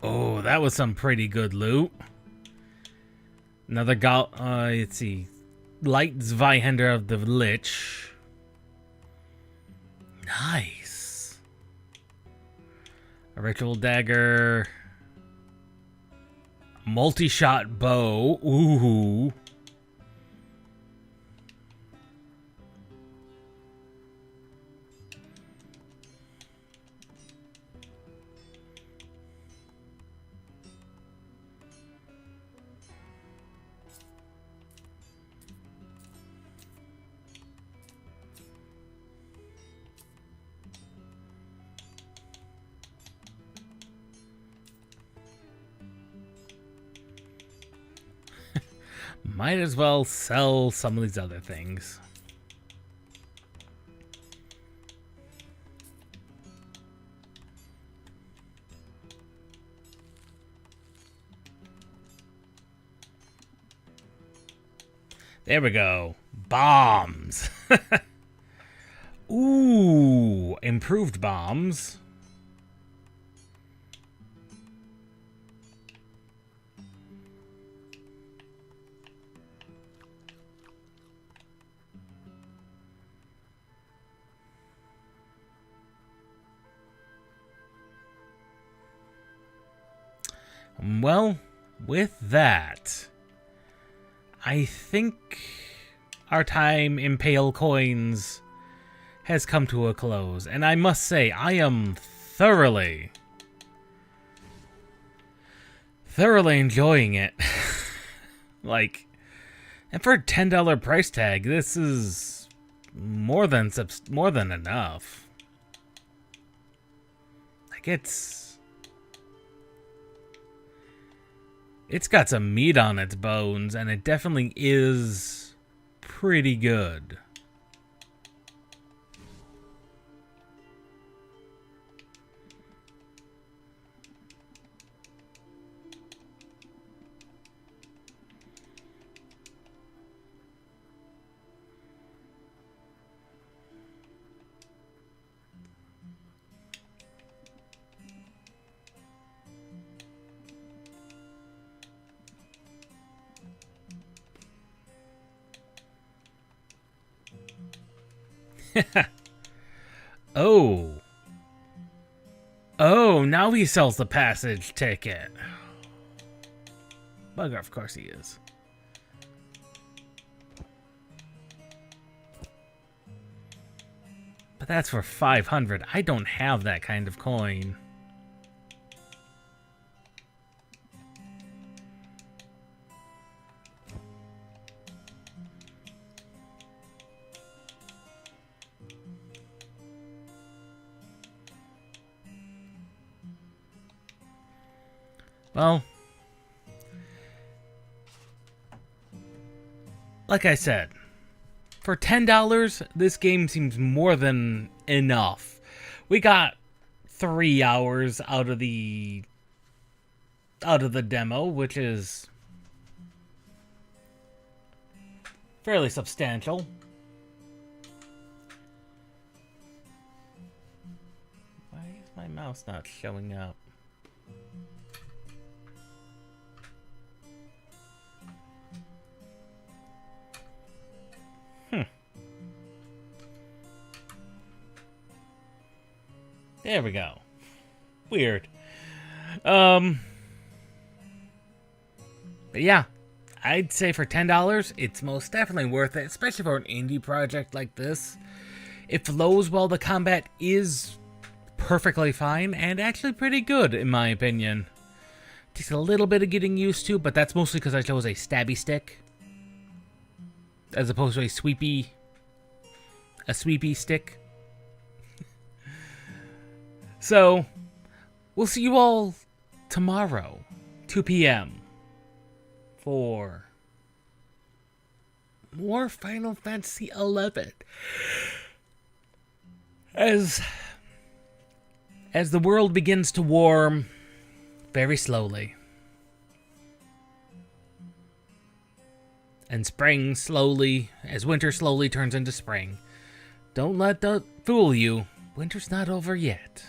Oh, that was some pretty good loot. Another let's see. Light Zweihander of the Lich. Nice. A ritual dagger. Multi-shot bow. Ooh. Might as well sell some of these other things. There we go. Bombs. Ooh, improved bombs. Well, with that, I think our time in Pale Coins has come to a close. And I must say, I am thoroughly enjoying it. Like, and for a $10 price tag, this is more than enough. Like, it's got some meat on its bones, and it definitely is pretty good. Oh. Oh, now he sells the passage ticket. Bugger, of course he is. But that's for 500. I don't have that kind of coin. Well, like I said, for $10, this game seems more than enough. We got 3 hours out of the demo, which is fairly substantial. Why is my mouse not showing up? There we go. Weird. But yeah, I'd say for $10, it's most definitely worth it, especially for an indie project like this. It flows well, the combat is perfectly fine, and actually pretty good, in my opinion. Takes a little bit of getting used to, but that's mostly because I chose a stabby stick, as opposed to a sweepy stick. So, we'll see you all tomorrow, 2 p.m. for more Final Fantasy XI. As the world begins to warm very slowly, and spring slowly, as winter slowly turns into spring. Don't let that fool you. Winter's not over yet.